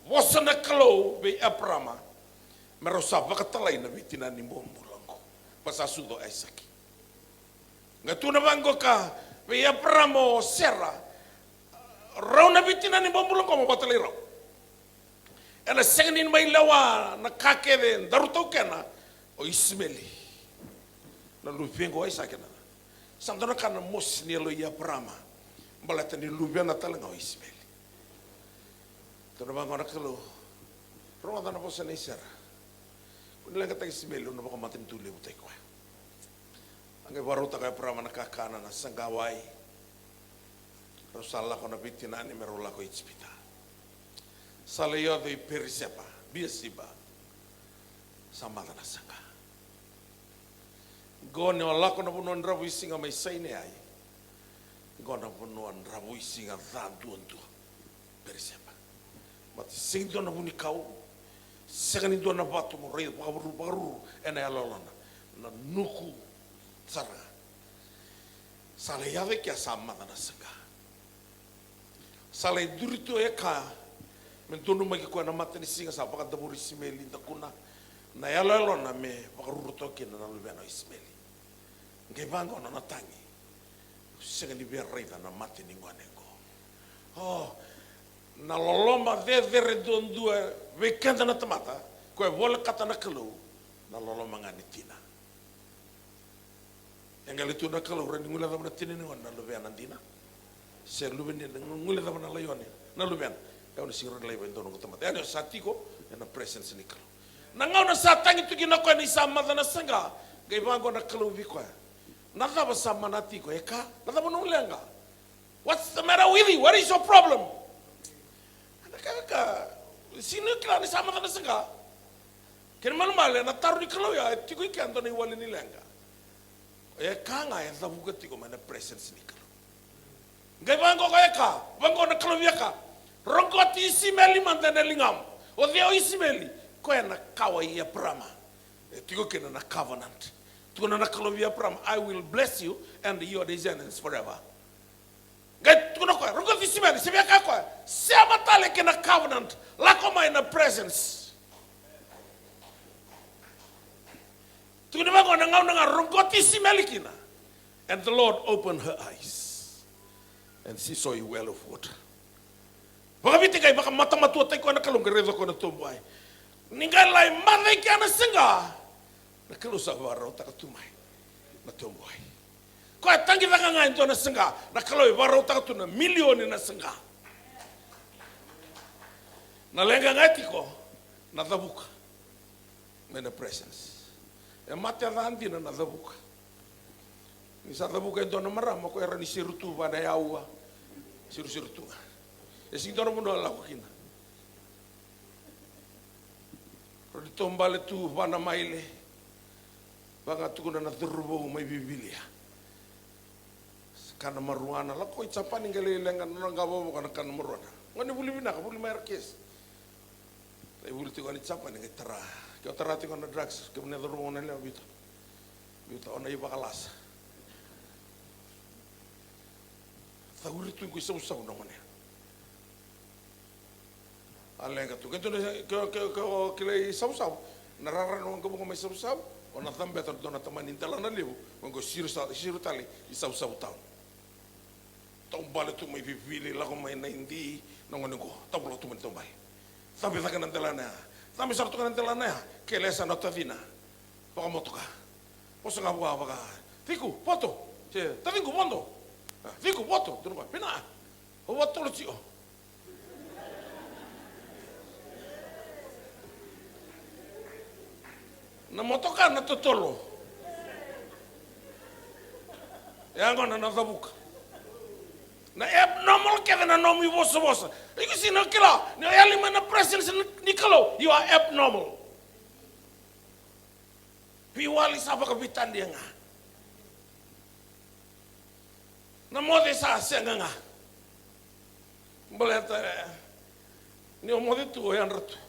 wasana kalo be aprama. Merosa vakatalai na bitina ni bombulango. Pasasudo Isaac. Ngatuna bango ka be apramo serra. Rau na bitina ni bombulango mo batalai rau. Ela sengnin mai lawa na kakeve daruto kena o Ismaili. Na lupengo Isaac na. Santana kana mos ni lo ia prama balata ni lubiana talanga o Ismaili tona bangona kalo ronga dana posa nei sera kun lenga ta Ismaili no baka matin tule utai kwa ange barota ka prama na kakana na sangawai rosalla kona bitina ni merola ko itspita sale yo de perisepa biasiba samala na sanga Gone o lako na punuan rabu isinga mai saine ai. Gona punuan rabu isinga dhantu antu. Perisepa. Mati singdo na puni kau. Segani do na batu mo rei baru ena alalana. Na nuku tsara. Sale yave kia sama na sanga. Sale durito eka. Mentonu mai ko na mata ni singa sa paka daburi Ismaili ndakuna. Na alalana me baru toke na lubena Ismaili. Ngai bango na natangi. Segani be reida na mati ni ngwanengo. Oh, na loloma de redondua ve kanda na tamata, ko e vola kata na kalu, na loloma ngani tina. Engali tu na kalu re ngula na tina ni wana lubena nandina. Se lubena ngula na layone, na lubena. E ona sira lai ben dono tamata. Ano satiko na presence ni kalu. Na ngau na satangi tu kina ko ni sama na sanga. Ngai bango na kalu viko. Nada bersama nanti ko eka, nada menunglenga. What's the matter with you? What is your problem? Anak kakak, sini kira ni sama tanda sengka. Ken malmale na taru ni kalau ya tiko iki anto ni wali ni lenga. Kanga ya tabuka tiko mana presence ni kalau. Ngai bango ko eka, bango na kalau ya ka. Rogoti isimeli mantene lingam. O deo isimeli ko na kawa ya prama. Tiko ken na covenant. Tiko na kalau ya prama, I will bless you and your descendants forever. Ngai tiko na ko rogoti isimeli sebia ka ko. Siapa tale ken na covenant, lako mai na presence. And the Lord opened her eyes and she saw a well of water. Baka kay baka mata-matua tayo ko na kalunggaredo ko na tumbuay. Ningay lay maray ka na singa. Nakalusa waraw takatumay na tumbuay. Kaya tangi na ka ngayon to na singa. Nakaloy waraw takatuna milyon na singa. Nalenga ngati ko natabuka. May na presence. Mate adhanti na nadabuka. Ni sa dabuka ito na marama ko era ni sirutu ba na yawa. Siru-sirutu nga. Sing dono mo na lako kina. Rodi tombale tu ba na maile. Banga tu na nadrubo may bibilia. Kana maruana lako itsapan ingalilengan na ngabo mo kana maruana. Ngani buli bina ka buli markes. Tay buli ti ko ni itsapan ngitara. Kau terhati kena drugs, kau punya turun mana lagi itu, itu orang iba kelas. Tahu itu kau susah orang mana. Aleng kau tu, kau kau susah, nararan orang kau bukan masih susah, orang tambah terus teman intalan lebu, orang siru tali, susah tahu. Tahu balik tu mai pilih lagu main indi, nongon nongo, tahu lagu tu main tombay. Tapi tak kena telana. Tami sartu kan telana ya, kelesa nota vina, baka motoka, poso nga buka baka, tiku foto, tavingu mondo, tiku foto, tu lupa, pina, o foto lu cio, na motoka na totolo, yang kau na tabuka. Na abnormal kaya na nomi bosa. Iko sino kila, ni ayali mana presence ni kalau, you are abnormal. Piwali sapa kapitan dia nga. Na mode sa senga nga. Baleta ni mode tu yang ratu.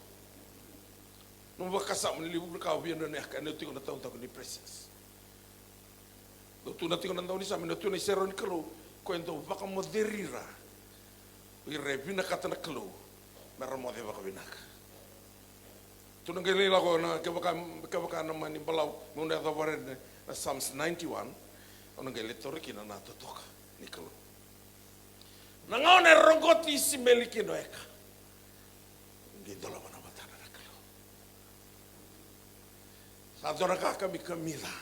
No bakasa mnilibu ka viendo ne ka ne tiko na taon ni presence. Do tu na tiko na taon ni sa me tu na sero ni kalau. Kuento baka moderira, ire bina kata na kelu, merah mode baka binak. Tunang kali lagu na kebaka nama ni balau munda tawar na Psalms 91, tunang kali toriki na nato toka ni kelu. Nangau ne rogoti si meliki noeka, di dalam mana batana na kelu. Satu orang kami kamila,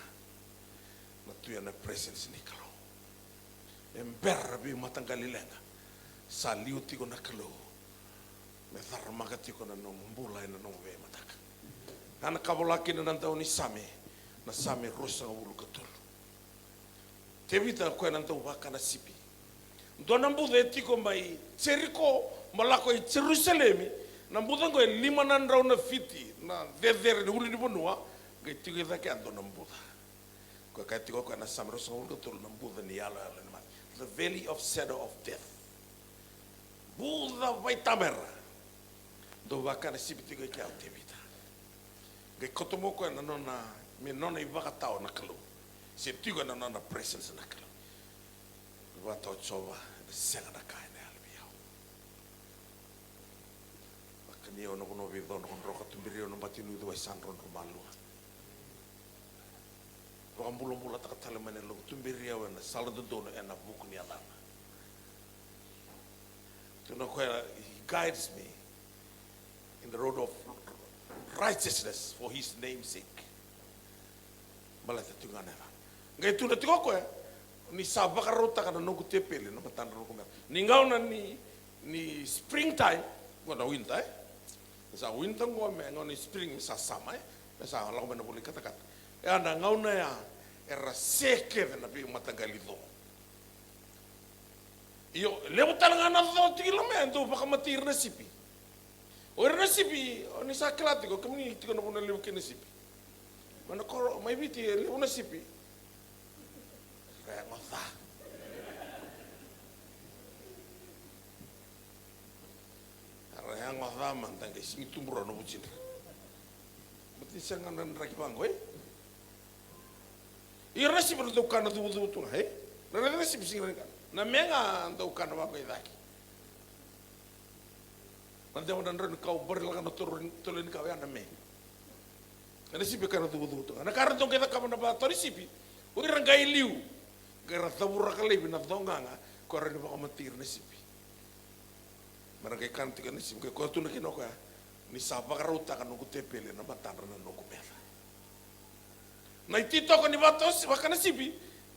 natuya na presence ni kelu. Ember bi matanggali lenga sa liuti ko na kalo me tharmagati ko na nong mbula na nong ve mataka ana kabolaki na nantaw ni same na same rosa ulu katul tevita ko na nantaw baka na sipi donam bude tiko mai ceriko malako i Jerusalemi na budan ko lima nan raw na fiti na dedere ni ulu ni bonua ke tiko da ke andonam buda ko ka tiko ko na same rosa ulu katul na buda ni ala the valley of shadow of death. Buda vai tamera. Do vakana sibiti ko kia tevita. Ge kotomo ko na nona me nona ibaka tao na kalu. Se tigo na nona presence na kalu. Wa to chova senga na kai na albiao. Bakani ono no vido no roka tumbiri ono batinu do san ron malu. Rambulo-bulo takatale mane lo tumbiri awe na salado dono ena buku ni alana. Tuno ko he guides me in the road of righteousness for his name's sake. Balata tungana. Ngai tuna tiko ko ni sabaka rota kana no kutepele no matanda ro kumera. Ningau na ni springtime, ngona winter. Sa winter ngo me ngoni spring sa sama sa lagu mena boleh kata-kata. Anda ngau na ya era seke na bi matagali do. Iyo lebu talanga na do tigila me ndo baka matir na sipi. Ora nasipi, ni saklati ko kami tiko na puna liu kinasipi. Mana koro mai biti liu nasipi. Kaya ngotha. Kaya ngotha mantang guys, itu murah no bucin. Berarti sangan dan raki bangko Ira nasipi na tukan na tu na Na nasipi singa kan. Na menga tukan na bangko idaki. Nanti orang dan kau berlakan turun kau yang name. Karena sipi karena tu. Karena karena tu kita kau mendapat tori sipi. Orang gai liu. Karena tabur kali bina donganga. Kau orang dapat matir nasipi. Mereka kan tiga nasipi. Kau tu nak kino kau. Ni sapa karuta kan nunggu tepele na batara na nunggu mela. Na itito kan ni batos makan nasipi.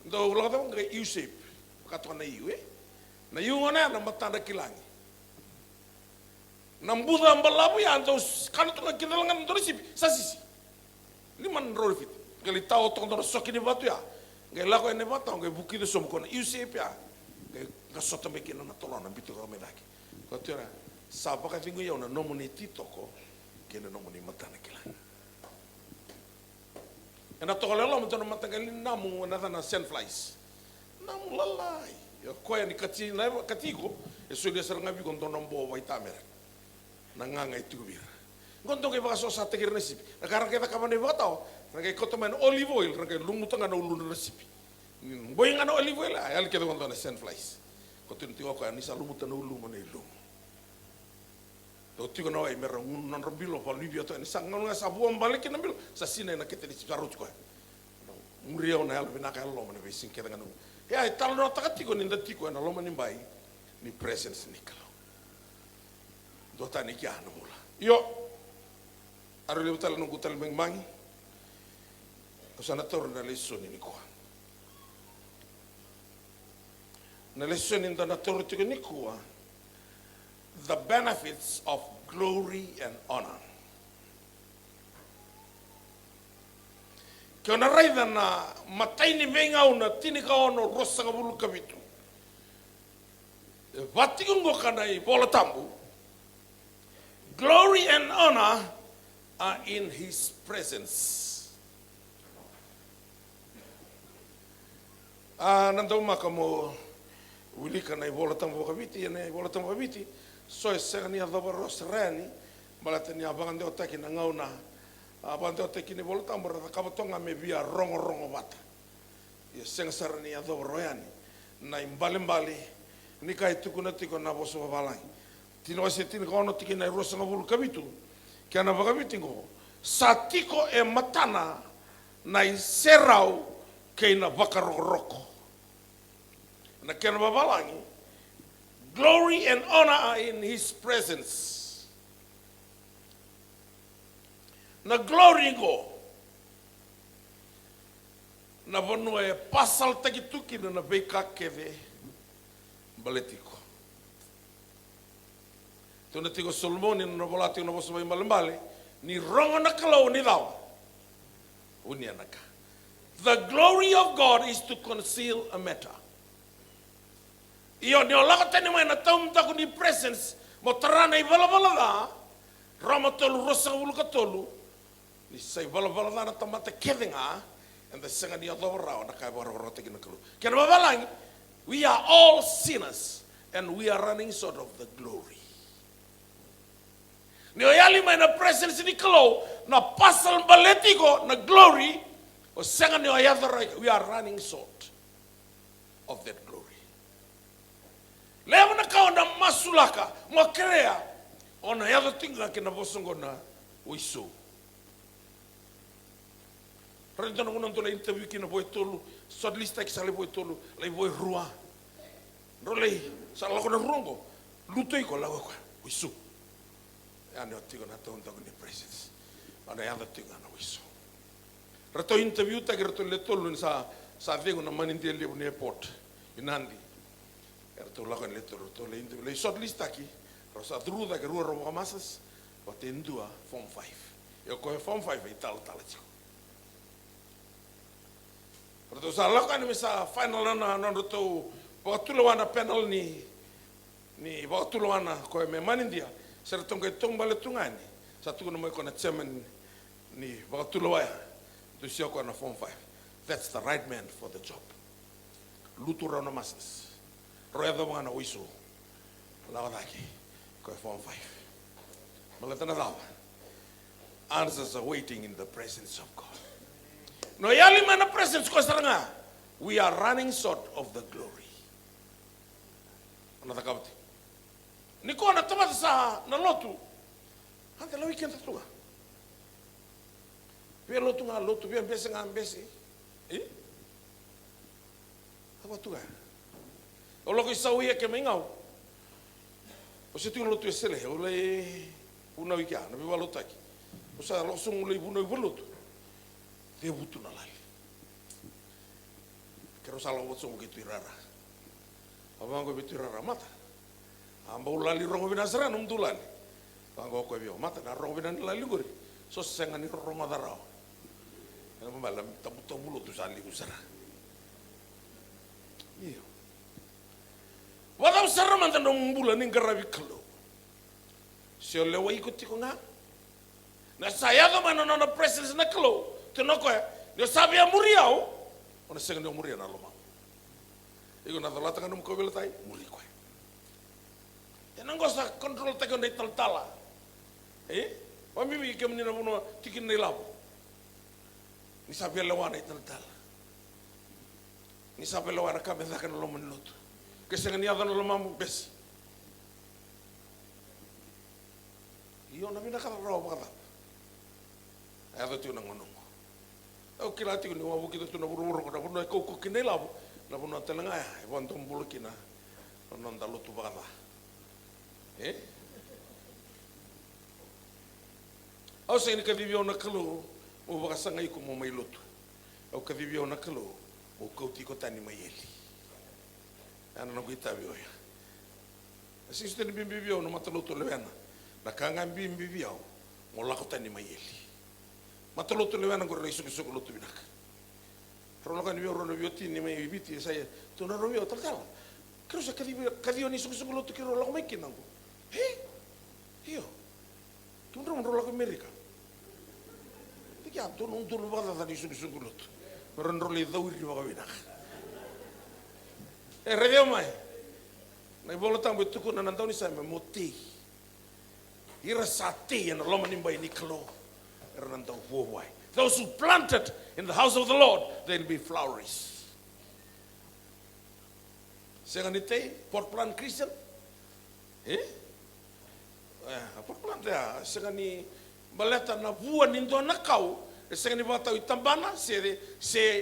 Do ulang tahu ngai iu sip. Kata na iu Na iu mana na batara kilangi. Nambuda ambalabu ya anto kan tu kita lengan torisi sasisi. Ni man rolfit. Gali tau tong tor sokini batu ya. Gali lako ene batu ngai buki de som kona UCP ya. Gali ngasota mekina na tolona bitu ka medaki. Ko tira sapa ka fingu ya una nomoni titoko kena nomoni matana kila. Ena tokole lo mtana matagali namu na na sandflies. Namu lalai. Ya koya ni kati na katiko esu dia seranga bi kon tonom bo wa itamera. Nanganga itu bir. Gontong ke bakaso sa tegir nasipi. Nakarang kita kaman iba tao. Nangay koto man olive oil. Nangay lumutan na ulo na nasipi. Boy nga na olive oil. Ayal kita gontong na sandflies. Koto ntiwa ko ani sa lumutan na ulo man ilong. Toti ko na ay merang unan rabilo pa libya to. Ani sang nga sa buwan balikin na bilo. Sa sinay na kita ni sarut ko. Muriyaw na yal binakayalo man ibising kita nga nung. Ya talo na takatiko nindati ko na lo man imbay ni presence ni kalo. Dota ni kia na mula. Yo, aro liu tala nung kutal mengmangi. Kusana tor na lesson ni kuha. Na lesson in na tor tiko ni kuha. The benefits of glory and honor. Kaya na raida na matay ni mengaw na tinikaw no rosa nga bulu kabitu. Batikong ko ka na ipola tambu. Glory and honor are in His presence. Nandau makamo wili kana ibola tambo kabiti na ibola tambo kabiti so esani adaba rosrani balatani abangan de otaki na ngauna abangan de otaki ni ibola tambo ra kabatonga me bia rongo bata ye sengsarani adaba royani na imbali ni kai tukuna tiko na boso balai tino ase tino kono tiki na rosa ngabulu kabitu kia na bakabitingo satiko e matana na serau kei na bakaroko na kia na babalangi glory and honor are in His presence na glory go na vanua e pasal takituki na beka keve baletiko tuna tigo Solomon na volati na boso malembale ni rongo na kalau ni daw unia naka. The glory of God is to conceal a matter. Iyo ni olako tani mai na taum taku ni presence mo tarana i bala da rama tolu rosa ulu katolu ni sai bala da na tamata kevinga and the sanga ni adora na kai bora rote kina kalu. Kena babalang we are all sinners and we are running short of the glory. Ni oyali mai na presence ni kalau na pasal baletiko na glory o senga ni oyadora we are running short of that glory. Leo na kau na masulaka mo krea ona yado tinga kina bosongo na uiso. Rento na kunang tula interview kina boy tolu shortlista ki sale boy tolu lai boy rua. Rolei sa lako na rongo lutoi ko lawa ko uiso. Ano tigo na tonta ko ni presence. Ana yado tinga na uiso. Reto interview ta reto le tolu sa vengo na manindia le ni airport inandi. Erto la kan letter to le interview le shortlist aki rosa druda ke rua romo masas o tendua form 5 yo ko form 5 e tal chico pero sa la kan misa final na to botulwana panel ni botulwana ko me manindia Sertong kai tong bale tungani. Satu kono mo kona chairman ni wakatulawaya. Tu siya ko na Form 5. That's the right man for the job. Lutura na masters. Roya da mga na uiso. Lawadaki. Ko Form 5. Malata na daw. Answers are waiting in the presence of God. No yali mana presence ko saranga. We are running short of the glory. Ano takabti? Niko na tamata sa na lotu. Hante la weekend tunga. Pia lotu nga lotu pia mbese nga mbese. Apa tunga? Olo ko isawi ke mengau. O se tu lotu esele ole una wika na biwa lotaki. O sa losung le buno lotu. Dia butuh na lai. Kero sala wotsong gitu irara. Abang ko bitu irara mata. Amba ulali rongo binasara num tulali. Bangko ko bio mata na rongo binan lali gori. So sengani rongo darao. Ana malam tabuto mulut tu sali usara. Iyo. Wala usara man tanong bulan ning garabi kalo. Sio lewa ikuti ko nga. Na saya do manana na presence na kalo. Tenoko ya. Dia sabia muriau. Ona sengani muria na loma. Iko na dalata kanum ko belatai muri ko. Yang nggak usah kontrol tekan dari tala. Kami mikir menina puno tikin nelabu. Ni sampai lawan itu tala. Ni sampai lawan kami tak kenal menlut. Kesengan dia kan lama besi. Iyo nabi nak raw kata. Ayat itu nang nong. Aku kira tu ni wabu kita tu na buru-buru kada puno ko kinelabu. Na puno telanga ya, iwan tombul kina. Non dalu tu bakata. Au sa ini kadivio na kalu o bakasanga iko mo may luto. Au kadivio na kalu o kauti ko tani mayeli. Ano na kita bio ya. Asisto ni bimbibio no mataluto lewena. Nakanga bimbibio mo lako tani mayeli. Mataluto lewena ko reiso ko luto binak. Rono kan bio rono bio tini may biti saya tu na robio tal. Kero sa kadivio ni suku luto kiro lako may kinango. Iyo, kung rola ko Amerika. Tiga tu nung tulu bata tadi sugulut. Meron roli dawir di bawah winak. Radio mai. Na ibola tang betu ko na nantaw ni sa moti. Ira sate na loma nimba ini klo. Ira nantaw buwai. Those who planted in the house of the Lord, they'll be flourish. Senganite, Port Plant Christian. Apa planta ya? Segani baleta na buah nindo na kau. Segani bata itambana se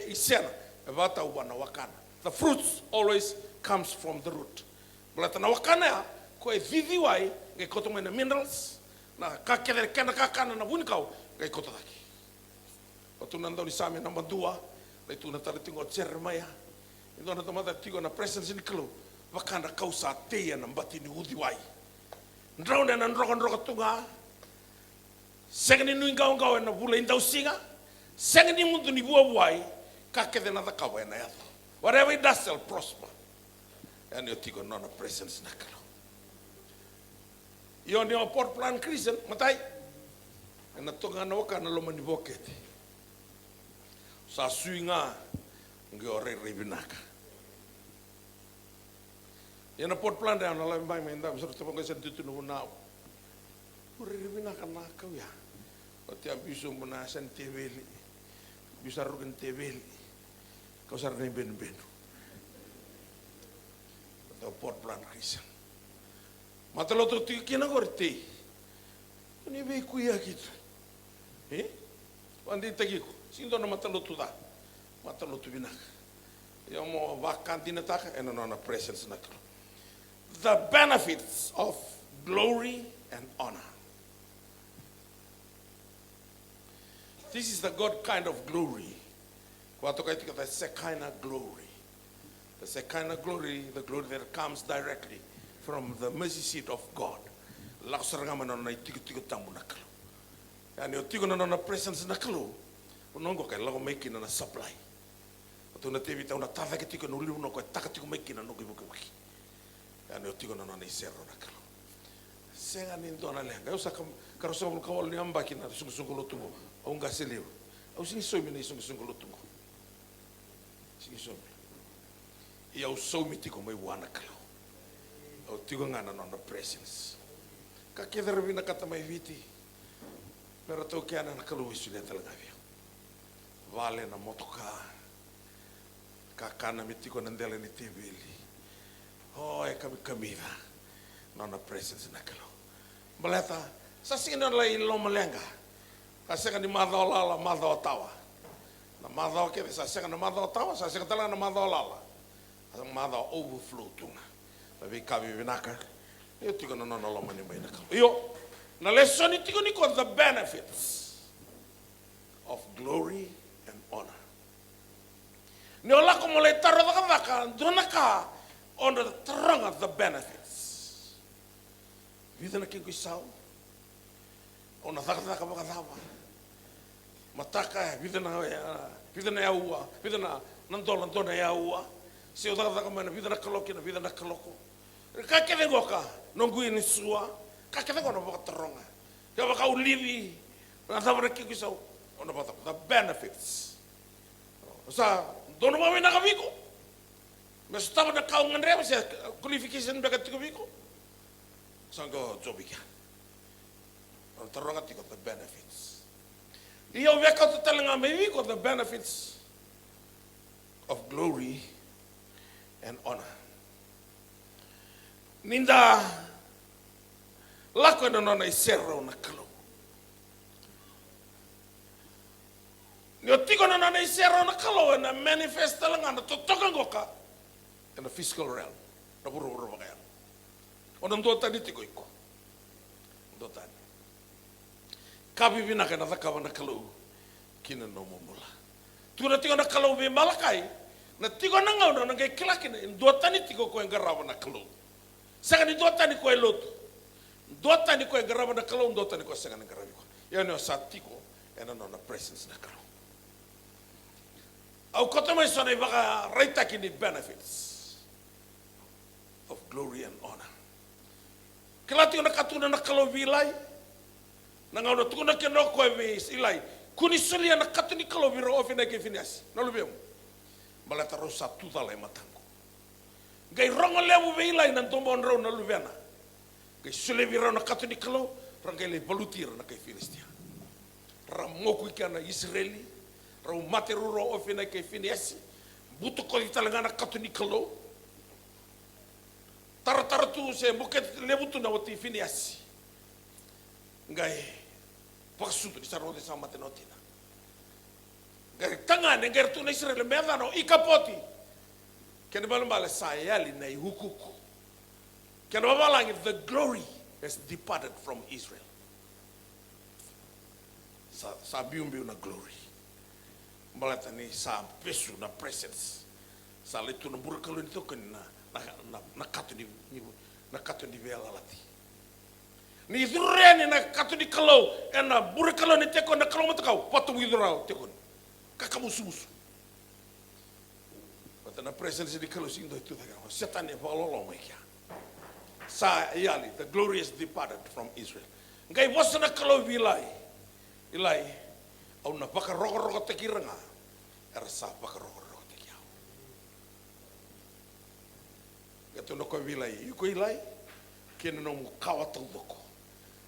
isena. Bata ubana wakana. The fruits always comes from the root. Baleta na wakana ya ko e viviwai ngai koto mena minerals na kakere kana kakana na bun kau ngai koto daki. Otu nando ni same namba 2 itu na taritingo cermaya. Ito na tomata tigo na presence ni klo. Wakana kau sa teya na mbati ni udiwai. Ndrau na nroka tunga. Sengani nui ngau na bula indau singa. Sengani muntu ni buai kakete na takawa na yato. Whatever it does shall prosper. And you tigo nona presence na kalo. Iyo ni Port Plant Christian matai. Na tunga na waka na loma ni bokete. Sa suinga ngiore ribinaka. Yang na Port Plant na la mbay may ndam sa tapong kasi dito no na. Uribina ka na ka ya. O ti abiso mo na san tebeli. Bisa rugen tebeli. Kau sar na ben. The Port Plant Christian. Matalo to ti kina gorte. Ni be kuya gitu. Andi tagi ko. Sindo na matalo to da. Matalo to binak. Yo mo vakanti na taka eno na presence na ko. The benefits of glory and honor. This is the God kind of glory. The Shekinah glory. The Shekinah glory, the glory that comes directly from the mercy seat of God. Laksaranga na itigo tambu nakalo. Yani otigo na presence nakalo. Unongo kay lago making na supply. Ito na tevi tauna tava ketiko no liuno ko takatiko making na no gibuki. Yani otigo na isero nakalo. Senga ni dona lenga. Usa karosa bul kawal ni ambaki na sungu lutungo. Au ngasiliu. Au singi somi ni sungu lutungo. Singi somi. Ia somi tiko mai wana kalo. Au tiko ngana no presence. Ka kedar vina kata mai viti. Pero tau kiana na kalo isu dia talaga via. Vale na motoka. Kakana mitiko nandela ni tibili. Oh, kami kamira. Nona presence na kalo. Baleta, sa sino lai lo malenga. Kasi kan di madao lala, madao tawa. Na madao kere, sa sino na madao tawa, sa sino talaga na madao lala. Ang madao overflow tunga. Tapi kami binaka. Iyo tiko na nona lo mani may nakalo. Iyo, na lesson ni tiko ni ko the benefits of glory and honor. Ni ola ko mulai taro daka donaka on the terang of the benefits. Vida na kinko isau. Ona taka makatama. Mataka vida na yaua, vida na nandona yaua. Se o taka mana vida na kaloko na vida na kaloko. Ka ke vengoka, nongui ni sua, ka ke vengoka no teranga. Ya baka ulivi, na tama na kinko isau. Ona bata the benefits. Sa dono mami na kaviko. Mas tama na kaungan rema sa qualification baka tiko viko. Sanggo jobika. Teranga tiko the benefits. Iyo weka to telling me ko the benefits of glory and honor. Ninda lako na isero na kalo. Ni tiko na isero na kalo na manifest talanga na totokan goka in the physical realm. Na buru bagaya. Onang dota dito ko iko. Dota. Kabi binaka na takawa na kalau kina no mumula. Tuna tigo na kalau be malakai na tigo na ngau na ngai kilakin dota ni tigo ko ngarawa na kalau. Sanga ni dota ni ko elotu. Dota ni ko ngarawa na kalau dota ni ko sanga ngarawa ko. Ya no sa tigo ena no na presence na kalau. Au kota mai sona baka raita kini benefits of glory and honor. Kelati na katuna na kalau vilai, na ngau na tukuna ke no koe vis ilai. Kuni sulia na katuni kalau viro ofina ke finias. Na lubemu. Malata rosa tuta lai matango. Gai rongo lewu ve ilai na tombo onro na lubena. Gai sule viro na katuni kalau rangai le balutir na kai finistia. Ramoku ika na Israeli, rau mate ruro ofina ke finias. Butu ko italanga na katuni kalau. Tara tu se buket lebutu na wati finiasi. Ngai paksutu di saro de sama tenotina. Ngai tangan ngai tu na Israel medano ikapoti. Kena balambala sayali na hukuku. Kena babalangi the glory has departed from Israel. Sa biumbiu na glory. Balata ni sa pesu na presence. Sa letu na burakalu nito kena na katu di vela lati. Ni dureni na katu di kalau ena bure kalau ni teko na kalau matakau patu widurau teko. Kakamu susu. Pata na presence di kalau sindo itu daga. Setan e balolo mai kia. Sa yali the glory is departed from Israel. Ngai bosa na kalau vilai. Ilai au na baka rogo tekiranga. Era sa baka rogo Kato no koe vilai, yuko ilai, kena no mukawa tau doko.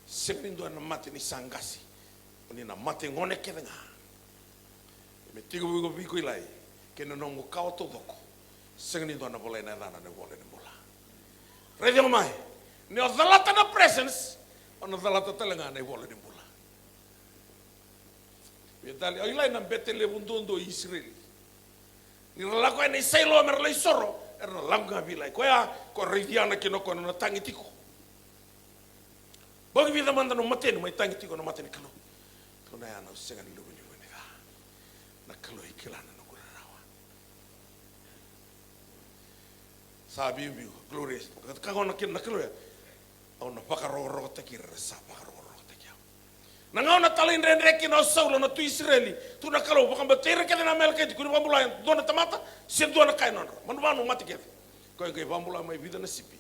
Sepindo na mate ni sangasi, oni na mate ngone kedenga. Me tigo viko ilai, kena no mukawa tau doko. Sepindo na bola na dana ne bola ne bola. Redi mai, ni o dalata na presence, ono dalata telenga ne bola ne bola. Vedali, o ilai na bete le bundondo Israeli. Ni ralako ene sailo amerlei soro. Era langa vilai. Koea, ko reidiana ke no ko na tangi tiko. Bogi vida manda no mateni, mai tangi tiko no mateni kalo. Kona ya na senga ni lugu ni ga. Na kalo ikilana no kurarawa. Sabi biu, glorious. Ka kona kin na kalo ya. Au na pakaro te kira sa pakaro te kia. Na ngau na talin reki no saulo na tu Israeli. Tu na kalo bakam batera ke na melke ku ni bambula dona tamata. Sendo na kai nono, manu mati ke. Ko ngai vambula mai vida na sipi.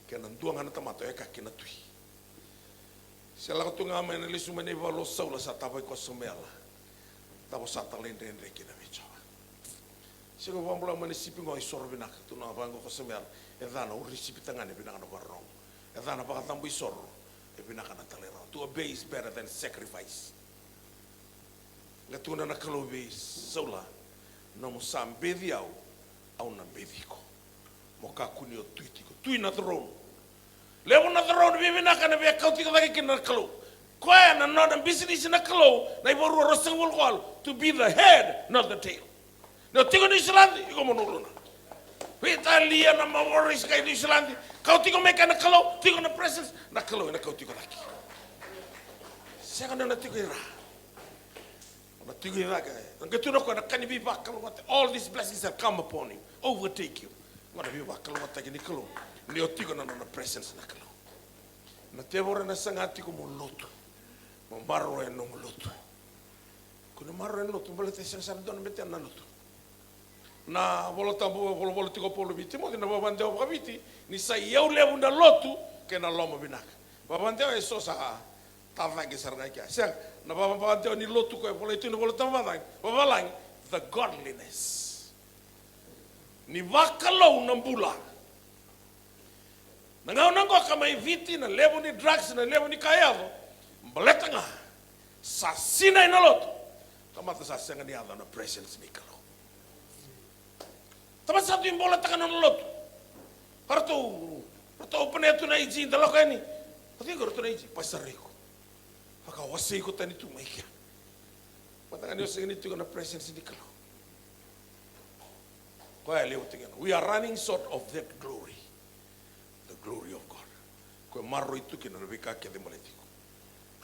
Ke na duanga na tamato e ka ke na tui. Sela ko tunga mai na lisu mane valo saula sa tapai ko semela. Tavo sa talende kina vichawa. Sego vambula mane sipingo ai sorbinak tuna bango ko semela. Edana uri sipitangane binaka na barong. Edana baka tambu isoro. E binaka na talera. To obey is better than sacrifice. Gatuna na kalobe saula. No mo sambedi au na bediko. Mo kakuni o tuitiko. Tui na throne. Lewo na throne bibina kana be kauti ka daki kina kalo. Koe na not business na kalo na iboru rosang wal to be the head, not the tail. No tigo ni Islandi iko monuluna. Italia na mawaris kay ni Islandi. Kauti ko meka na kalo, tigo na presence na kalo na kauti ko daki. Saka na tigo ira. Na tigo ira ka. Ngatuna ko na kanibi ba kalo all these blessings that come upon you overtake you. Ngana bi ba kalo mata ni kalo. Ni o tigo na presence na kalo. Na tevora na sangati ko mo loto. Mo marro e no mo loto. Kuno marro e loto bolete sang sang don mete na loto. Na volota volo tiko polo biti mo na babandeo babiti ni sai eu levo na loto ke na lomo binaka. Babandeo e so sa tava ke sarga ke. Sa na babandeo ni loto ko e volete no volota babang. Babalang the godliness. Ni vakalo na mbula. Nangaw kama iviti na levo ni drugs na levo ni kayavo mbaleta nga sa sina inaloto tamata sa senga ni ada na presence ni kalo tamata sa tu imbola taka na loto harto panetu na iji ndalo kani pati ko to na iji pasariko paka wasi ko tani tu mai kia matanga ni senga ni tu na presence ni kalo ko ale utinga we are running short of that glory. The glory of God. Ko marro itu kina rebeka ke de moletiko.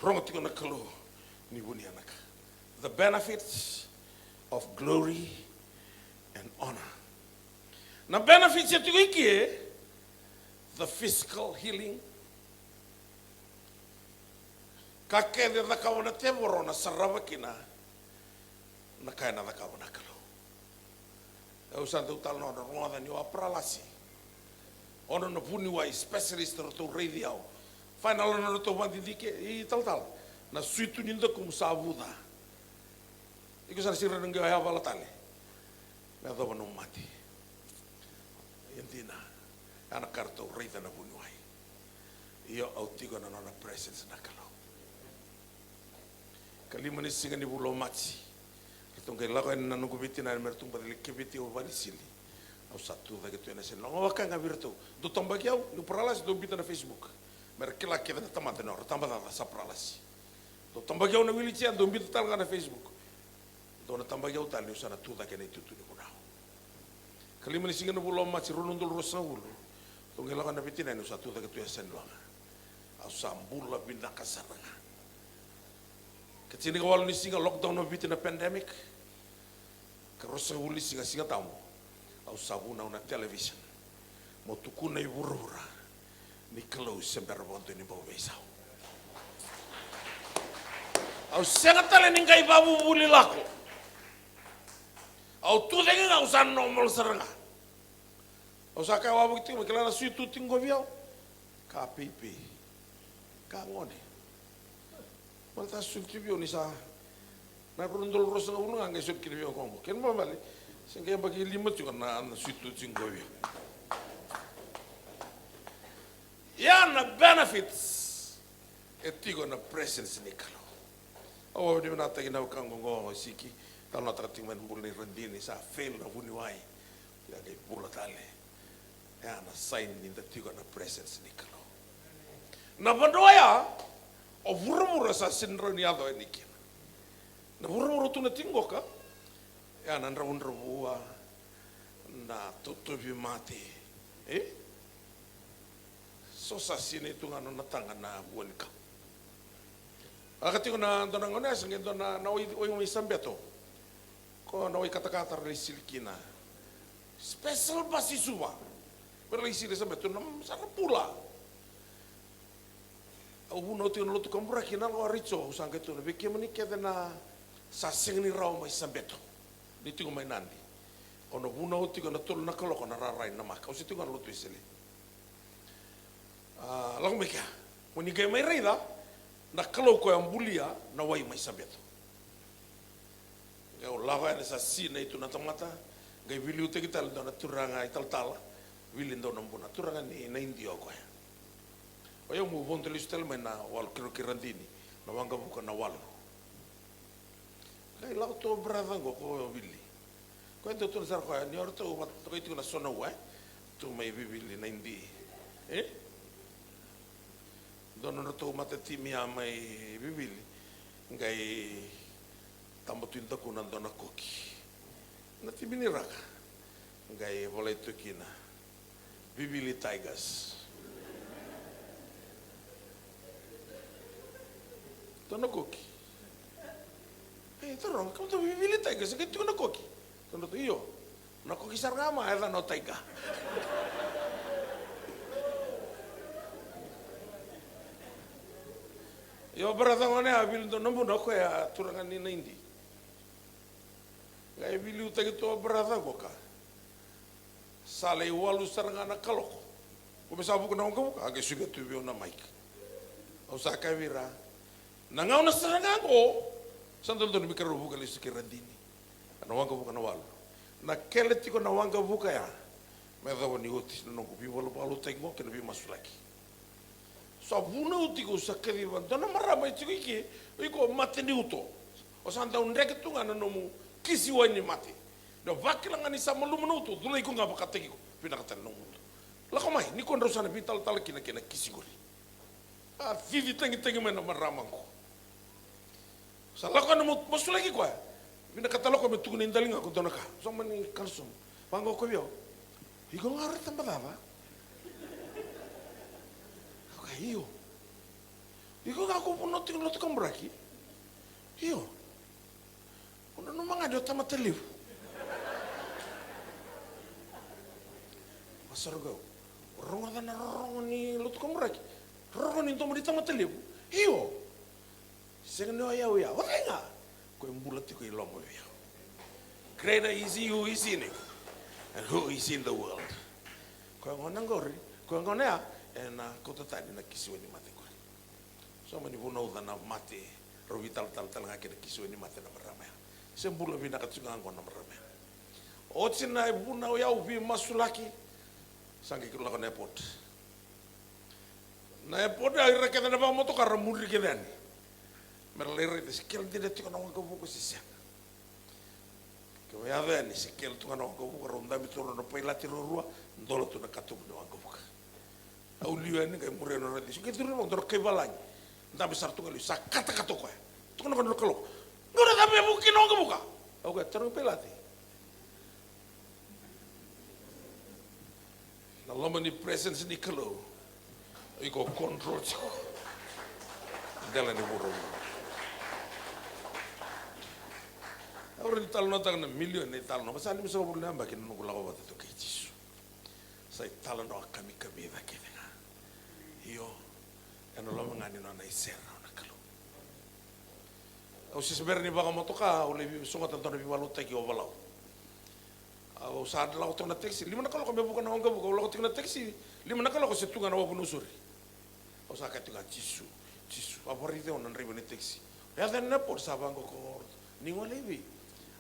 Rongo tiko na kalo ni buni anaka. The benefits of glory and honor. Na benefits ya tiko iki the physical healing. Kake de da kawana tevoro na sarava kina na kaya na da kawana kalo. Eu santo tal no ronga ni wa pralasi. Ono na puni wa specialist to radio. Final no to vandike I tal na suitu ninda kum sabuda. Iko sa sira nang gaya wala tale. Na do no mati. Entina ana karto radio na puni wa. Io autigo na na presence na kalo. Kalima ni singa ni bulo mati. Itong kay lako na nugubiti na mertung badali kibiti o banisili. Au satu da gitu na sen longo waka nga virtu do tombagiau no pralas do bita na Facebook merkela ke da tamata no tamba da sa pralas do tombagiau na wilici do bita tal na Facebook do na tombagiau tal ni usana tu da ke nei tutu ni kuna kalima ni singa no bulo ma ci runundul rosawul to ngela kana bitina no satu da gitu ya sen longa au sambula binda kasaranga kecini kawal ni singa lockdown no bitina pandemic ka rosawul ni singa tamu au sabuna una television mo tukuna I vurura ni close sember bonto ni bawa besau au senga tale ni ngai babu buli lako au tu denga au san no mol seranga au saka wa bukti mo kala su tu tingo viao ka pipi ka ngone malta su tibio ni sa na rundul rosa una ngai su kiribio komo ken mo mali sehingga bagi limut juga na situ cinggowi. Ya na benefits etigo na presence ni kalau. Oh di mana tadi na kangongo siki tal na trating man bulni rendini sa fail na buniwai. Ya kay pula tale. Ya na sign ni etigo na presence ni kalau. Na bandoya o vurumura sa sinro ni ado enikin. Na vurumura tu na tingo ka. Ya nan raun rabua na tutubi mati so sa sini tu ngano na tanga na buwan ka akati ko na donang ona sangin do na oi sambeto ko na oi kata-kata resilikina special basi suwa berlisili sambeto nam sana pula au no tu no tu kambura kina lo richo sangke tu na beke mani kede na sa singni raw mai sambeto dito ko may nandi. Ono buna o tigo na tolo na kaloko na raray na maka. O si tigo na luto isili. Lang may kaya. Muni kayo may rida. na kalau ko yang bulia na wai mai sabeto ya lawa ene sa sina itu na tamata gai vili ute kita na turanga ital tala vili ndo na mbuna turanga ni na indio ko ya o yo mu vonte listel mena wal kiro kirandini na wanga buka na wal gai lau to brava go ko vili ko ento tu sar ko ni orto mat ko itu na sona wa tu mai vili na indi dono to mate timia mai vivili ngai tambo tuinta kuna dona koki na tibini raka ngai volei tukina vivili tigers dona koki torong kamu tuh vivili tigers ke tu na koki dono tu iyo na koki sargama era no taiga yo berada ngone abil do nombo no ko ya turangan ni indi ngai bilu tagi to berada goka sale walu sarangana kaloko ko bisa buku na ngko age suga tu bio na mic au saka vira na ngau na sarangango sandol do mi karo buka lisi kirandini na wanga buka na walu na keleti ko na wanga buka ya me da woni oti no ko bi walu palu tengo ke no bi masulaki sabuna uti ko sakari van dona marama itu iki iko mate ni uto o santa un rek tunga no mu kisi wani mate do vakila ngani sama lu menuto dulu iko ngapa kateki ko pina kata no muto la ko mai ni kon rosana vital tal kina kina kisi gori vivi tengi mena marama ko sala ko no mosulaki ko pina kata lo ko metu ni ndalinga ko dona ka so mani kalsum pango ko bio iko ngara tambadava iyo iko kako puno ting lot kambraki iyo uno no manga jota mateliu asargo ronga dana ronga ni lot kambraki ronga ni tomo di tamateliu iyo sengno ya wenga ko embulati ko ilongo ya greater is he who is in it and who is in the world ko ngonangori ko ngonea na kota tadi na kisiwa ni mate ko so mani buno na mate rovital tal nga kena kisiwa ni mate na marama sembula bina katsunga ngona marama o tsina buna ya ubi masulaki sangi kilo ko nepot na epot ay raketa na ba moto kar muri kedan merlere de skill de tiko na ko buko sisia ko ya veni skill tu na ko buko ronda bitoro no pailati rua ndolo tu na katu no ko buko au liane kai mureno radi ke turu mo dor ke balanya nda besar tu kali sakata kato ko tu kono kono kalo ngora tapi buki no buka au ka terus pelati na lomani presence ni kalo iko control ko dela ni buru au rin tal no tag na million ni tal no basali miso bulu namba kin no kula ko bata to kijisu sai tal no kami da ke iyo ano lo mangani no na isera na kalo au si seberni baka motoka o le songa tanto na biwalu teki o balau au sa la o tona taxi lima na kalo ko me buka na onga buka o la ko tona taxi lima na kalo ko setunga na wabu nusuri au sa ka tunga jisu favorite on ribo ni taxi ya den na por sa bango ko ni ngolebi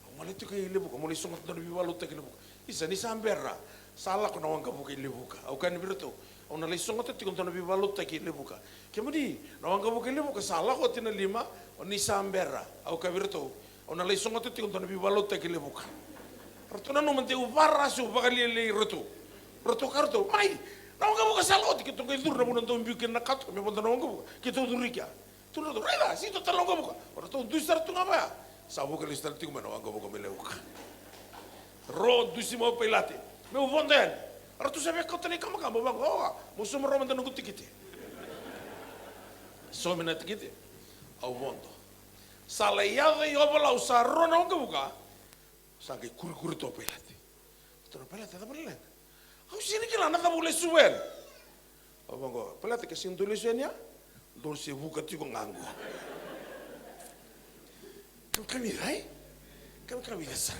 o male tu ke le buka mo le songa tanto na biwalu teki le buka isa ni samberra sala ko na onga buka le buka au kan birto ona le songa te tikon tona bivalu taki le buka kemudi na wanga buka le buka sala ko tina lima oni sambera au kabirto ona le songa te tikon tona bivalu taki le buka rotona no mante ubara su bakali le roto karto mai na wanga buka sala ko tikon tona dur na bunan to mbiu ken nakat me bonda na wanga buka kito durikia tu no reda si to tala wanga buka roto du sar tu ngaba sa buka le star tikon na wanga buka me le buka ro du simo pelate me ubonda Ratu sabe kau tadi kamu bang, oh, musuh meroman dan nunggu tikiti. So mina tikiti, au bondo. Salaiada yo bala usarro na onga buka, sangai kuri to pelati. Toro pelati ada balen. Au sini kila na kabule suwen. Au bongo, pelati ke sin tulisnya, dor se buka tiko ngangu. Kami dai, kami dasar.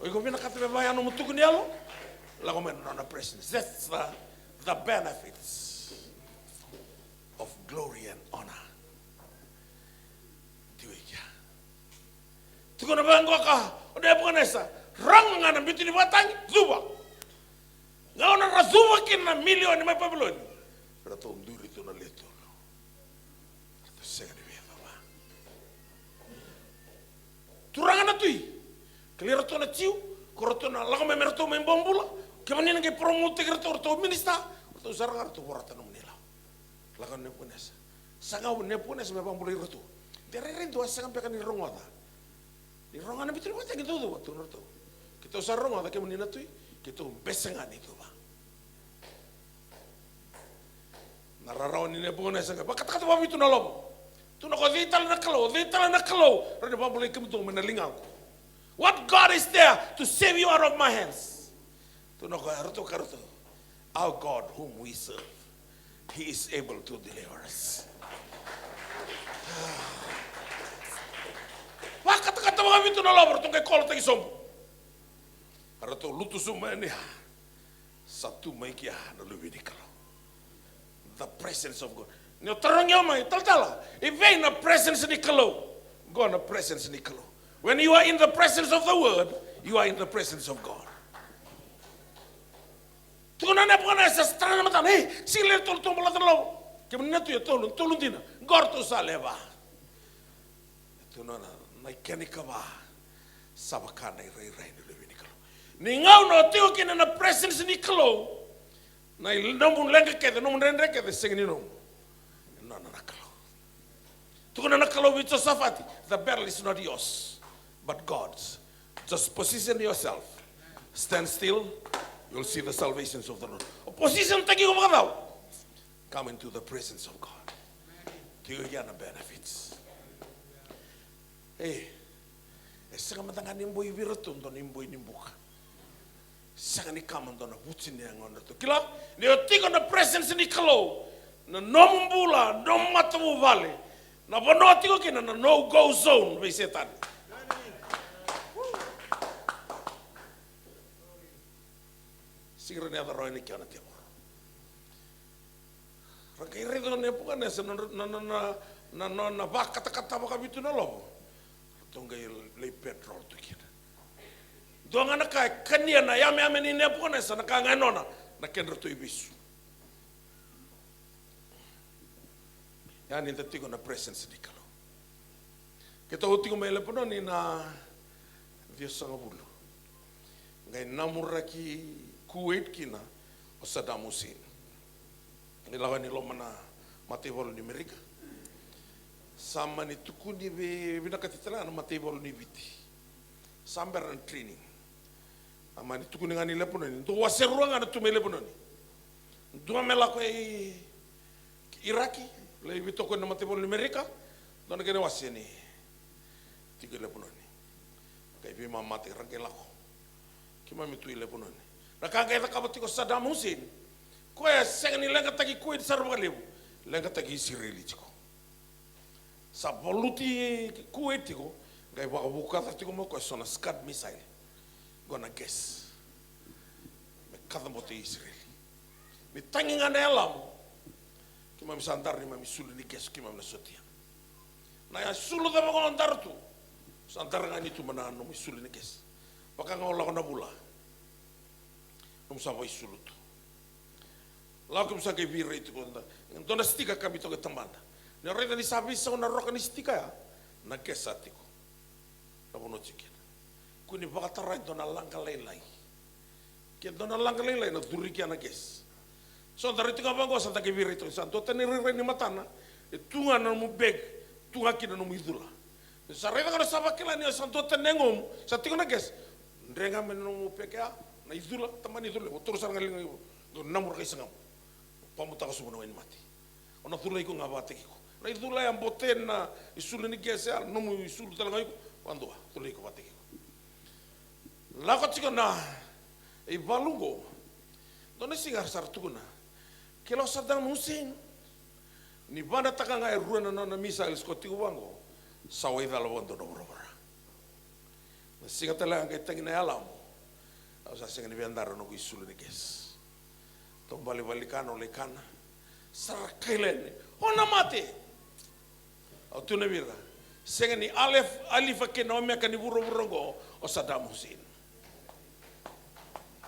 Oi kau bina kata bebaya no mutu kunialo. Lago men on a presence. That's the benefits of glory and honor. Tuko na bango ka, ode bukanesa, rang ngana bitu ni batang, zuba. Ngaona razuba kina milioni mai Babyloni. Rato nduri tu na leto. Rato segani beba ba. Turangana tui. Kelira to na tiu, koroto na laga me merto me bombula. Kemanina ke promote kerto to minista, to saranga to borata no menila. Laga ne punesa. Sanga ne punesa me bombula kerto. Dererento asanga pekan ni rongota. Ni rongana bitu ni batang itu tu norto. Kita sarong ada kemanina tui. Kita besengan itu ba. Nararawan ini bukan esang. Bakat kata babi tu nalom. Tu nak dital nak kalau. Rada babu lagi kemudian menelingaku. What God is there to save you out of my hands? Tu nak karutu. Our God whom we serve, He is able to deliver us. Bakat kata babi tu nalom. Tu kekol tagi sombu. Karutu lutu semua ni. Satu maikia nalubi di kalau. The presence of God. Ni terang yamai tal. Even the presence ni kalau. God the presence ni kalau. When you are in the presence of the Word, you are in the presence of God. Tuna na bukan asa strana matan. Hey, sila tol malatan law. Kemudian tu ya tolong tina. God tu saleva. Tuna na ikani kaba. Sabakana irai ni lewi ni kalau. Ni ngau no tio kina na presence ni kalau. Na nomun lenga kede, nomun rendre kede, sengini nomu. No, nakalo. Tukuna nakalo with Josaphat. The battle is not yours, but God's. Just position yourself. Stand still. You'll see the salvations of the Lord. Position tagi ko mga come into the presence of God. Tiyo yan ang benefits. Saka matanga nimboy virutun to nimboy nimbuka. Saka ni kaman to na butsin niya ngon to. Kila ni otiko na presence ni kalo na nomumbula no matamu vale na bono otiko kina na no go zone be setan. Siguro ni adaro ni kiana tiamo. Rakai redo ne pukan na na bak kata-kata baka bitu na lobo. Tonggai lay petrol to kina. Doang anak kaya kanya na yame ni ne pukan na sa nakanganona na kenro to ibisu. Yan in tiko na presence ni kalo. Kita uti ko may lepono ni na Dios sa ngabulo. Ngay namuraki Kuwait kina o Saddam Hussein. Ilawan ni lomana matibol ni Amerika. Sama ni tukuni be binakatitala na matibol ni viti. Samber and training. Ama ni tukuni ngani lepono ni. Ndo waseruang ana tume lepono ni. Ndo amela ko Iraki. Le vito ko na matibol ni Amerika. Ndo na waseni. Tiga lepono ni. Kay bima mati rangkela ko. Kima mitu lepono ni. Nakakita ka batiko Saddam Hussein. Kuya sengni lenga tagi Kuwait sarwa lebu. Lenga tagi Israel tiko. Sa voluti Kuwait tiko. Gai baka buka tiko mo ko sona Scud missile. Gonna guess. Me kada mo te Israel. Ni tangi ngane alam. Kima misantar ni mami sulu ni guess kima na sotia. Na ya sulu da mo andar tu. Santar ngani tu mana no mi sulu ni guess. Baka ngola ko na bula. Não sabe isso luto. Lá como sabe que vir itu konda. Então na estica kami to ketamanda. Na reda ni sabi sa na roka ni estica ya. Na kesatiko. Na bono chikin. Kuni baka tarai dona langka lain-lain. Kia dona langka lain-lain na durikia na kes. So dari tika bango sa take vir itu santo tani rere ni matana. Tunga na mu beg, tunga kina no mu idula. Sa reda kana sabakila ni santo tenengom, sa tiko na kes. Ndrenga men no mu pekea. Na idula taman idula o terus ngaling do namur kay sangam pamuta ka sumo na mati ona tulay ko nga bate ko na idula yang boten na isul ni gesel no mu isul talaga ko ando tulay ko bate ko lakot siko na ibalungo do na sigar sartuna kelo Saddam Hussein ni banda taka nga ruana na missile skoti wango saway dalawondo do robora na siga talaga kay tangina alam. Sa sing ni andar no isul ni kes. Tong bali-balikano lekana. Sarakailen. Ona mate. Au tu na vira. Senga ni alifa ke na me ka ni buro o Saddam Hussein.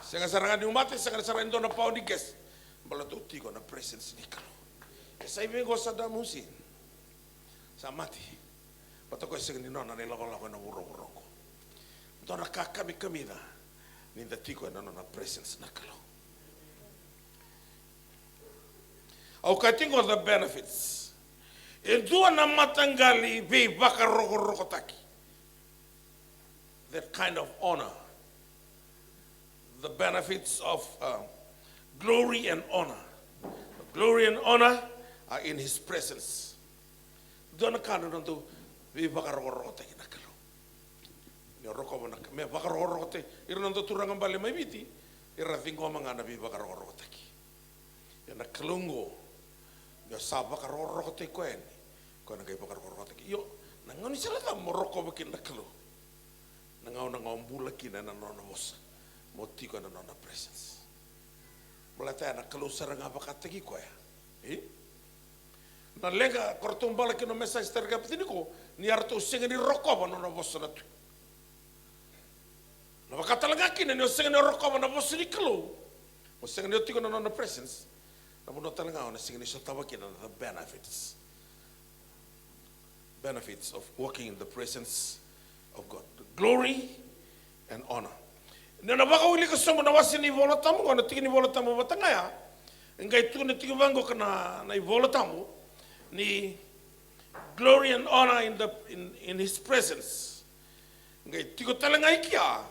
Senga sarangan ni umate senga sarangan do na pau di ges. Bala to tiko na presence ni kalo. Sa ibe go Saddam Hussein. Sa mati. Patako senga ni nona ni lago na buro ko. Dona kami kamida. Ni da tiko na nona presence na kalo. Au katingo the benefits. E dua na matangali be baka roko taki. That kind of honor. The benefits of glory and honor. Glory and honor are in his presence. Dona kano nanto be baka roko taki nakalo. Ni roko bona me baka roko te ira nanto turangan bale mai biti ira tingo mangana be baka roko taki. Ya nakalungo yo saba ka roro te koen ko na kai pa roro te yo na ngani sala ta moroko bakin na klo na ngau mbula kina na nona mos moti ko na nona presence bola ta na klo saranga pa ka te ki koya na lenga kortum bala kino mesa sterga ptini ko ni arto senga ni roko ba nona mos na tu na ba katalaga kina ni senga ni roko ba na mos ni klo o senga ni tiko na nona presence. Namun talaga on singing sa tawakin the benefits of walking in the presence of God, the glory and honor. Na baka uli ka somo na wasin ni volatamu ko na tingin ni volatamu batangaya. Engkay tu na tingin bango ka na volatamu ni glory and honor in his presence. Engkay tigo talaga ikia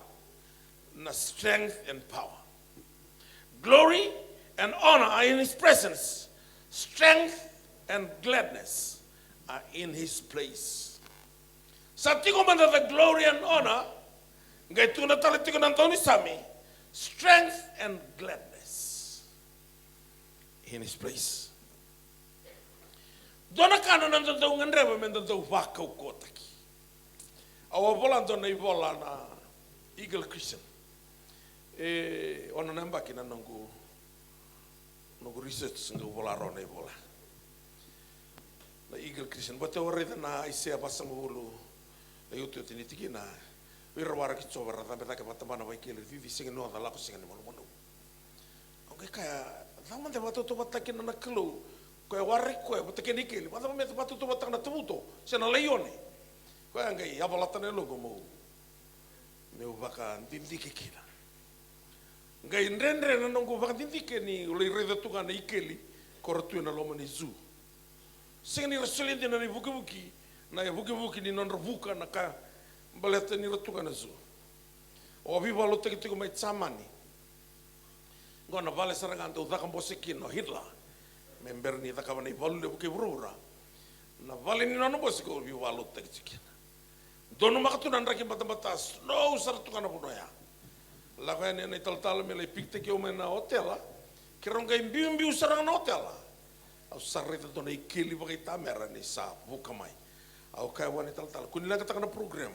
na strength and power. Glory and honor are in his presence. Strength and gladness are in his place. Sa tigo man the glory and honor, ngay tu na tali tigo ng ni sami, strength and gladness in his place. Dona kano nang daw nganreba men daw wakaw ko taki. Awa bola na ibola na Eagle Christian. Ono namba kina nangu no research nga bola rona bola na Eagle Christian bate ore na isea pasang ulu na youtube tini tiki na wirwara ki choba rata beta ka patamana vai kele vivi singa no da lako singa ni mono okay kaya zaman te batu to bataki na naklo ko wari ko bate ke nikeli bata me batu to batak na tubuto sena leone ko ngai ya balata ne logo mo me ubaka ndindi kikila ngai ndendre na nongo vakandindike ni ule reda tuga na ikeli koratu na loma ni zu singa ni rasulinde na ni buki na ya buki ni non rubuka na ka baleta ni ratuga na zu o viva lo te ko mai tsamani ngona vale saranga ndo daka mboseki no hitla member ni daka bani valu le buki burura na vale ni no bosiko viva lo te kina dono makatu nan raki batas no sartuga na bunoya laga ni na tal me le pikte ke o na hotel ke ronga imbiu sarang na hotel au sarreta to na ikeli bagai tamera ni sa buka mai au kai wani tal kun la kata na program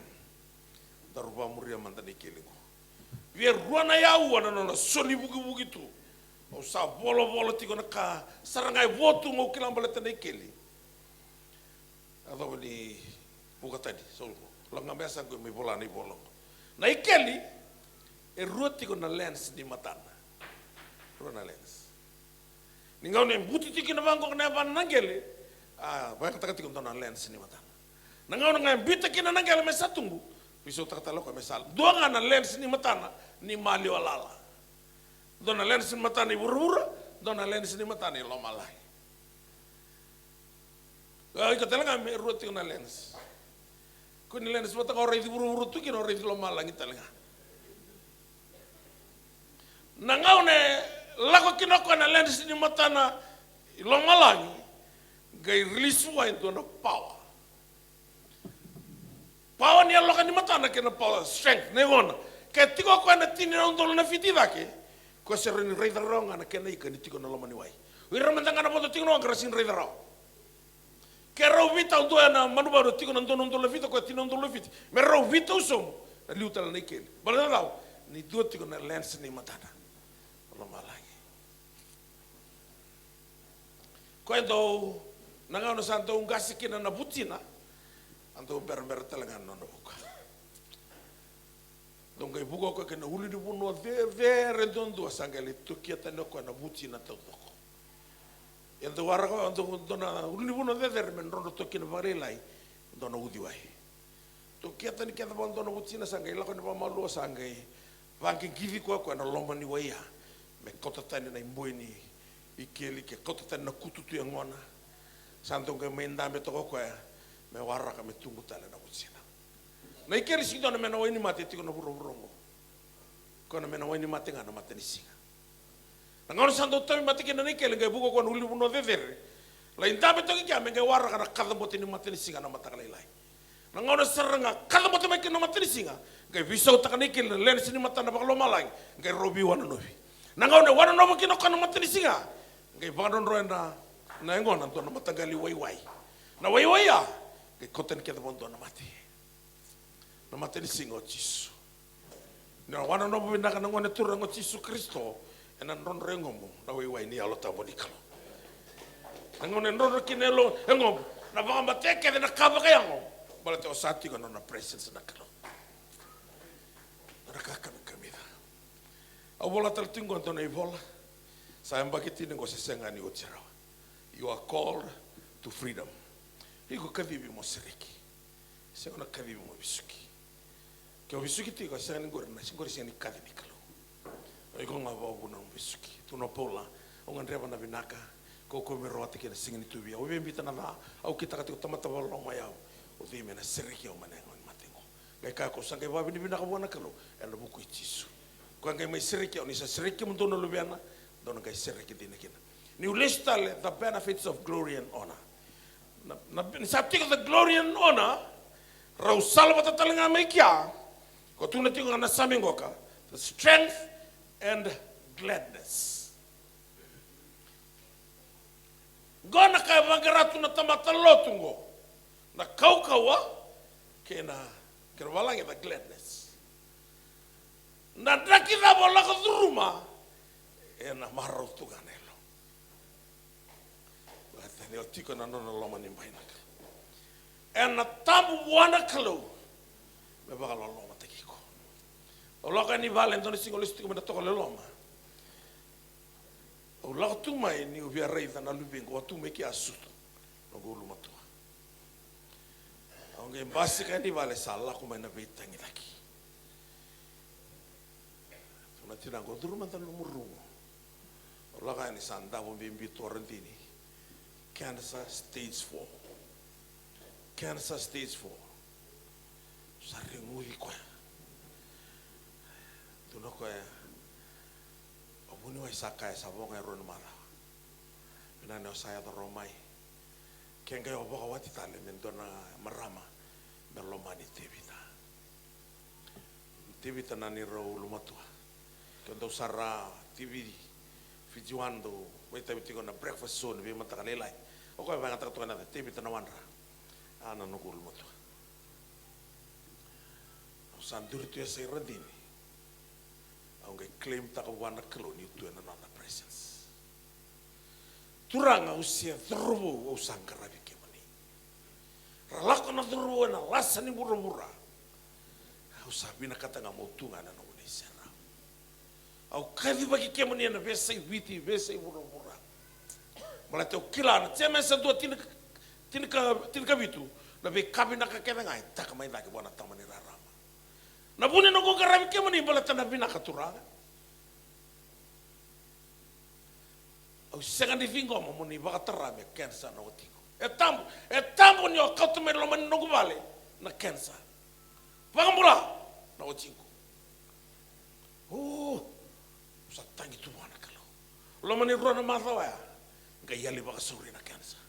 daruba muria mantan ikeli ko biar ruana ya wana na soni bugi tu au sa bolo tiko na ka sarangai votu ngo kilang baleta na ikeli ado ni buka tadi so langa besa ko mi bola ni bolong na ikeli ruoti ko na lens di matana. Ruo na lens. Ningaw na buti tiki na bangko na ban nangele. Baik takati ko na lens ni matana. Nangaw na bita kina nangele me satungu. Biso takatalo ko me sal. Dua nga na lens ni matana ni mali walala. Do na lens ni matana ni burura, do na lens ni matana ni lomalai. Ay katala me ruoti ko na lens. Ko ni lens mata ko rai di bururu tu kino rai di lomalai ngitala. Nangau ne lako kinoko na lens ni matana lomalangi gai release wa into na power ni aloka ni matana ke na power strength ne wona ke tiko ko na tini na undol na fitida ke ko se ren rei ronga na ke na ikani tiko na lomani wai wira mantanga na boto tiko no grasin rei ro ke ro vita ndo na manuba tiko na ndo na fita ko tino ndo na fita me ro vita usom na liuta na ikeli bala na ni dua tiko na lens ni matana lomalangi ko ndo nangau na santo ungasi kina na butina Anto ber telengan nono buka. Donga ibuka ko kena uli di buno de dondo sangale tukia tano ko na buti na toko. Yang tu warga untuk dona uli di buno de men rondo tukia na barelai dona udi wai. Tukia tani kita bon dona buti na sangale la ko na malu sangale. Vanki givi ko na lomba ni waia. Me kota tani na imboini ikeli ke kota tani na kututu yang ngona. Santo ke menda me toko ko me waraka me tunggu tala na butsina. Na ikeri sing dona me na waini mate tiko na buro-burongo. Ko na me na waini mate ngana mate ni singa. Na ngona santo tawi mate ke na ikeli ngai buko ko uli buno vevere. La intabe toki kia me ngai waraka na kada bote ni mate ni singa na mata kalai. Na ngona seranga kada bote me ke na mate ni singa. Ngai visau takani ikeli na len sini mata na bakalo malai. Ngai robi wana novi. Na ngona wana novi kino kana mate ni singa. Ngai bandon roenda na ngona to na mata gali wai. Na wai ya. Ke koten ke bondo na mati. Na mati ni singo Jisu. Na wana no bina kana ngone turango Jisu Kristo ena ron rengomo na wai ni alota bonikalo. Na ngone ron kinelo engom na banga mateke na kaba kayango. Bala te osati kono na presence na kalo. Na kakana kamida. Au bola tal tingo to na ibola. Sa mbakiti ngo sesenga ni otira. You are called to freedom. Iko kavivi mo sereki. Seko na kavivi mo bisuki. Ke bisuki tiko sanga ngor na singor sanga ni kavi nikalo. Iko ngaba obuna mo bisuki. Tuno pola ongan reba na binaka ko me roate ke singa ni tubia. O bembita na la au kita ka tamata wala mayau. O dime na sereki o manengo matengo. Ngai ka ko sanga ba bini binaka bona kalo ela buku Jisu. Ko ngai mai sereki o ni sa sereki mo dono lubiana dono ngai sereki dinakina. Ni ulistale the benefits of glory and honor. Na sabtik the glory and honor rau salva tatalanga mai kia ko tuna tingo na samingoka the strength and gladness gona ka bangaratu na tamata lotungo na kaukawa kena kerwalangi the gladness na dakida bola ko duruma ena marau tuganelo ni otiko na nona loma ni mbaina ka en na tabu wana kalo me ba lo loma tekiko o loka ni vale ndoni singolistiko me toko le loma o loka tu mai ni ubia reida na lubingo tu me ki asuto no gulu matua aunque basica ni vale sala kuma na vitangi laki tuna tina go duruma tan lumurungo o loka ni sandavo bimbi torrentini Cancer stage 4. Cancer stage 4. Saringui kwa. Tuno kwa. Obuni wa isaka sa bonga ron mala. Ina no saya da romai. Kenga oboka wati tale mendona marama melomani tibita. Tibita nani ro lumatua. Kendo sara tibidi. Fijuando weta bitiko na breakfast zone bi mata kanelai o ko vanga trato na te bitana wanra ana no gul moto o sandur tu ese radini aunque claim ta ko wana kloni tu na na presence turanga usia thrubu o sangara bi kemani ralako na thrubu na lasani burubura o sabina kata ngamotunga na no nisera au kavi bagi kemani na vesai viti vesai burubura mala te kila na te mesa do tinka vitu na be kabina ka kena ngai taka mai lagi bona tamani rarama na bune no go karabi kemani bala tana bina katuranga au segandi fingo mo moni ba tarame kensa no tiko e tambo ni o katume lo man no go vale na kensa pangambula na o tiko sa tangi tu wana kalo lo mani rona mathawa ga yali ba suri na cancer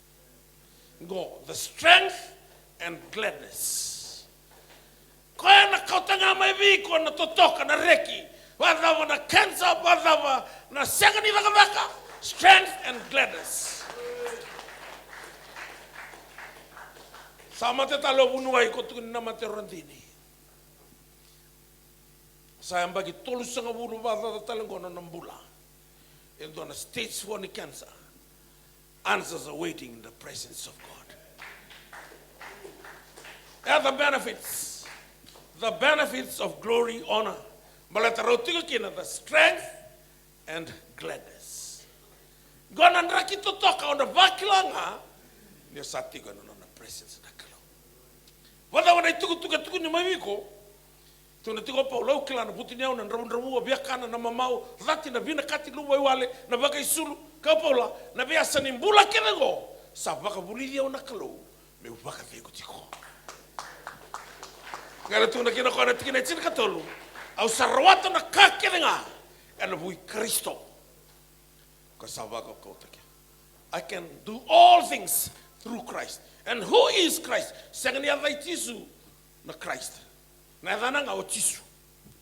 go the strength and gladness ko na kautanga mai vi ko na totoka na reki wadava na cancer wadava na segani vaka strength and gladness sama te talo bunuai ko tu na materondini saya bagi tolu sanga bulu bata talengono nambula. And on a stage 4 cancer, answers are waiting in the presence of God. the benefits. The benefits of glory, honor. Malatarotiko kina, the strength and gladness. Gona nraki to toka on the vakilanga, ni sati gona on the presence na kalo. Wada wana tuku ni mawiko, tuna tiko pa ulau kila na puti niau na nramu biakana na mamau, dhati na vina kati luwa iwale, na baka isulu, kapola, na biasa ni mbula kenengo, sa baka bulili au na kalo, me ubaka vego tiko. Ngara tuna kina kona tikina itin katolu, au sarwata na kakerenga, and we Kristo. I can do all things through Christ. And who is Christ? Second ya vai tisu na Christ. Na dana nga o tisu.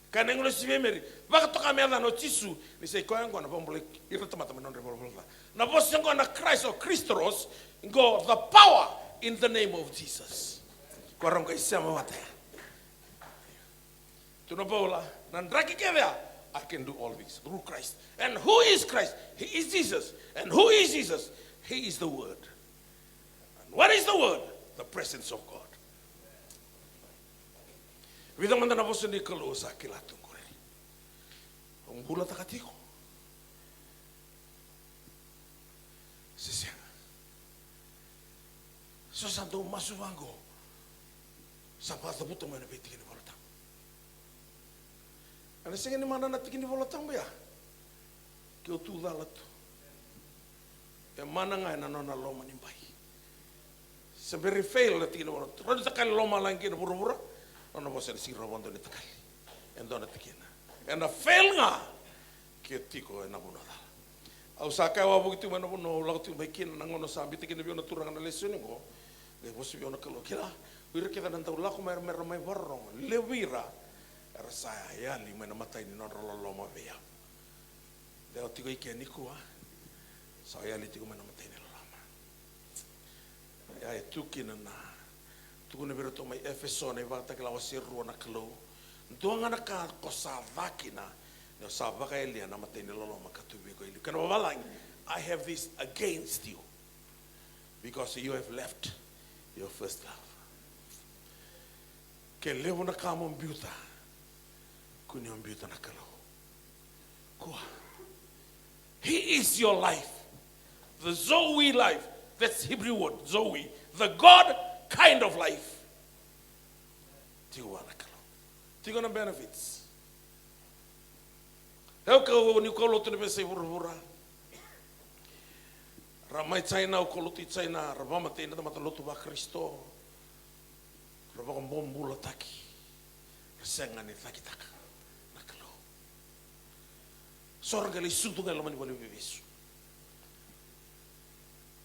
Kana ngulo sivemeri. Baka toka me dana o tisu, ni sei ko ngo na bombole irata mata non revolver. Na boss ngo na Christ or Christos, ngo the power in the name of Jesus. Ko ram ka isema wate. Tunabola nan draki kevea. I can do all things through Christ. And who is Christ? He is Jesus. And who is Jesus? He is the Word. And what is the Word? The presence of God. Vida manda na voce ni kalosa kilatung koreli. Umbula takatiko. Sisia. So santo masuvango. Sapato buto mana beti ni volta. Ana sing ni mana na tikini vola tamba ya. Ke o tu dala tu. E mana nga na nona loma ni bai. Se very fail na tikini vola. Ro takal loma langi na buru-buru. Ona bosa si robondo ni takal. Endona tikina. Ena fail nga ke tiko na buna dala. Au saka wa bukitu mana buno la tu bai kin na ngono sambi tikini biona turanga na lesoni ngo. Le bosi biona kalo kila. Wira kita nan tau la ko mer mai barrong. Le wira era saya ya li mena matai ni non rolo mo vea deo tigo ike ni kua saya li tigo mena matai ni lama ya tuki na tuku ne beroto mai efeso ne vata kala wasiru na klo ndonga na ka kosa vakina no sabaka elia na matai ni lolo makatubi ko ili kana walang I have this against you because you have left your first love ke levo na kamo mbiuta He is your life. The Zoe life. That's Hebrew word, Zoe. The God kind of life. Tigo na benefits. Heuka ni kolo tene bese vura. Ramai China o kolo ti China rabama te na mata lotu ba Kristo. Rabaka bombula taki. Senga ni taki taka. Sorga li sutu ngai lomani wale bebesu.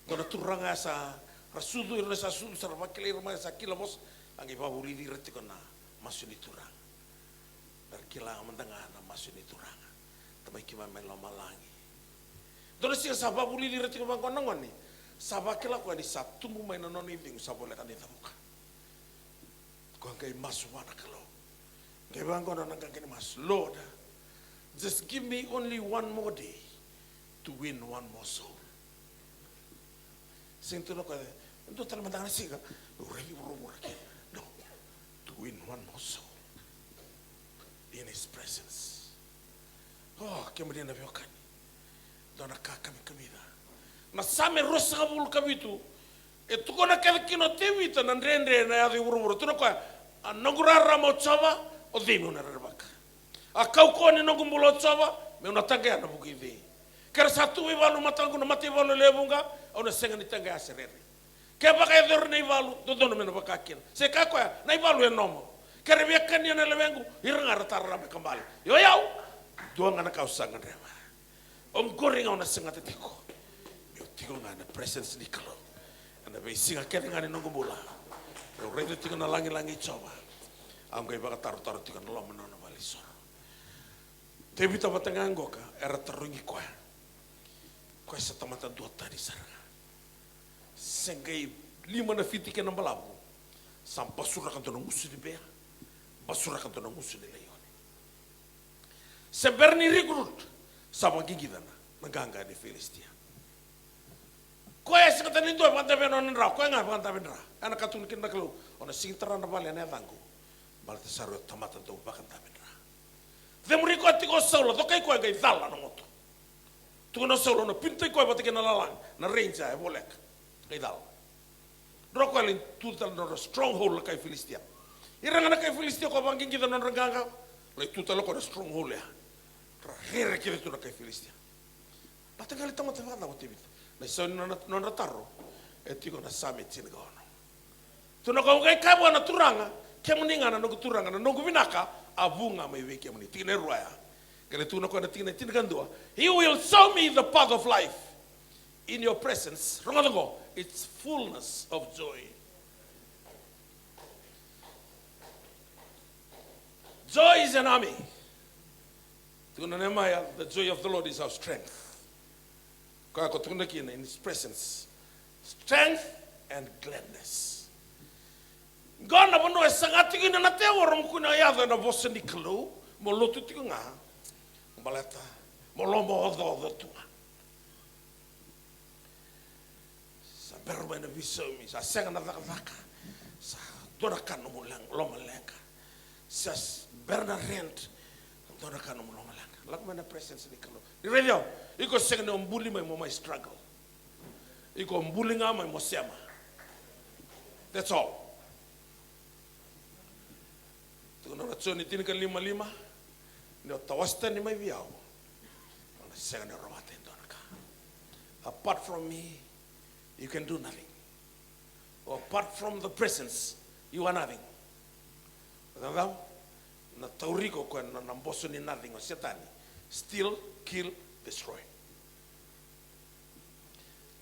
Kona turanga sa rasudu irna sa sudu sa rakele irma sa kilamos angi baburi di reti kona masuni turanga. Berkila mandanga na masuni turanga. Tamai kima melo malangi. Dona sia sa baburi di reti kona kona ngoni. Sa bakela ko ni sa tumu mai na noni vingu sa boleh kan itabuka. Ko ngai masuana kalo. Ngai bangona nanga kini mas Lord. Just give me only one more day to win one more soul. Sinto lo que ento tal mandanga siga, revi rumor again. No, to win one more soul in His presence. Oh, que me na viokani. Dona kaka mi comida. Na same rosa kabul kabitu. E tu kona kada kino tevita na ndrendre na ya rumor. Tu no kwa anogura ramo chava o dimi una rebaka. A kau kone no gumbulo tsava me una tanga na bukivi kera satu we valu matangu na mati valu lebunga ona senga ni tanga aserere ke baka dor nei valu do dono me no bakakin se ka kwa nei valu e nomo kera be kan ni na lebengu iranga ratarra me kambal yo yau do ngana ka usanga rema om goringa ona senga tetiko me tiko ngana presence nikalo ana be singa kera ngana no gumbula yo rede tiko na langi tsava am kai baka taru tiko na lomo no valiso te vita vatangangoka era tarungi koa. Koa sa tamata dua tadi saranga. Sengai lima na fiti ke na malabu. Sam basura kanto na musu di bea. Basura kanto na musu di leone. Se berni recruit. Sama gigidana. Naganga di Filistia. Koe sekata lindo panta beno nendra, koe nga panta bendra. Ana katun kinda kalau ona sintara na bale na tangu. Bal te saru tamata to bakanta bendra. Demuri ko tiko solo to kai koe ga dalla no moto. Tu no solo no pinta koe batike na lalang na renja e bolek. Ga dalla. Roko alin tutal no stronghold kai Filistia. Iranga na kai Filistia ko bangking kita no ranganga. Lai tutal ko na stronghold ya. Rere kire tu na kai Filistia. Patagali tamata vada o tibit. Na so non rataro e tiko na summit sin gono tu no ko kai kabo na turanga ke muninga na no turanga na no vinaka avunga mai weke muni tine ruaya kele tu no ko na tine gandua. He will show me the path of life in your presence rongo it's fullness of joy. Joy is an army. Tu na Nehemiah, the joy of the Lord is our strength. In his presence, strength and gladness. God na bono esangati kina na te worom kuna ya na bosen di klo mo lotu ti nga baleta mo lombo do tu sa berba na biso mi sa senga na vaka sa dora kan mo lang lomalenga sa berna rent dora kan mo lomalenga lak mana presence di klo di radio iko senga no mbuli mai mo mai struggle iko mbuli nga mai mo sema. That's all. Tuna ratsoni tin kan lima ni tawasta ni mai viao ona senga na romate ndonaka. Apart from me you can do nothing. Or apart from the presence you are nothing. Nadam na tauriko ko na namboso ni nothing o setani. Steal, kill, destroy.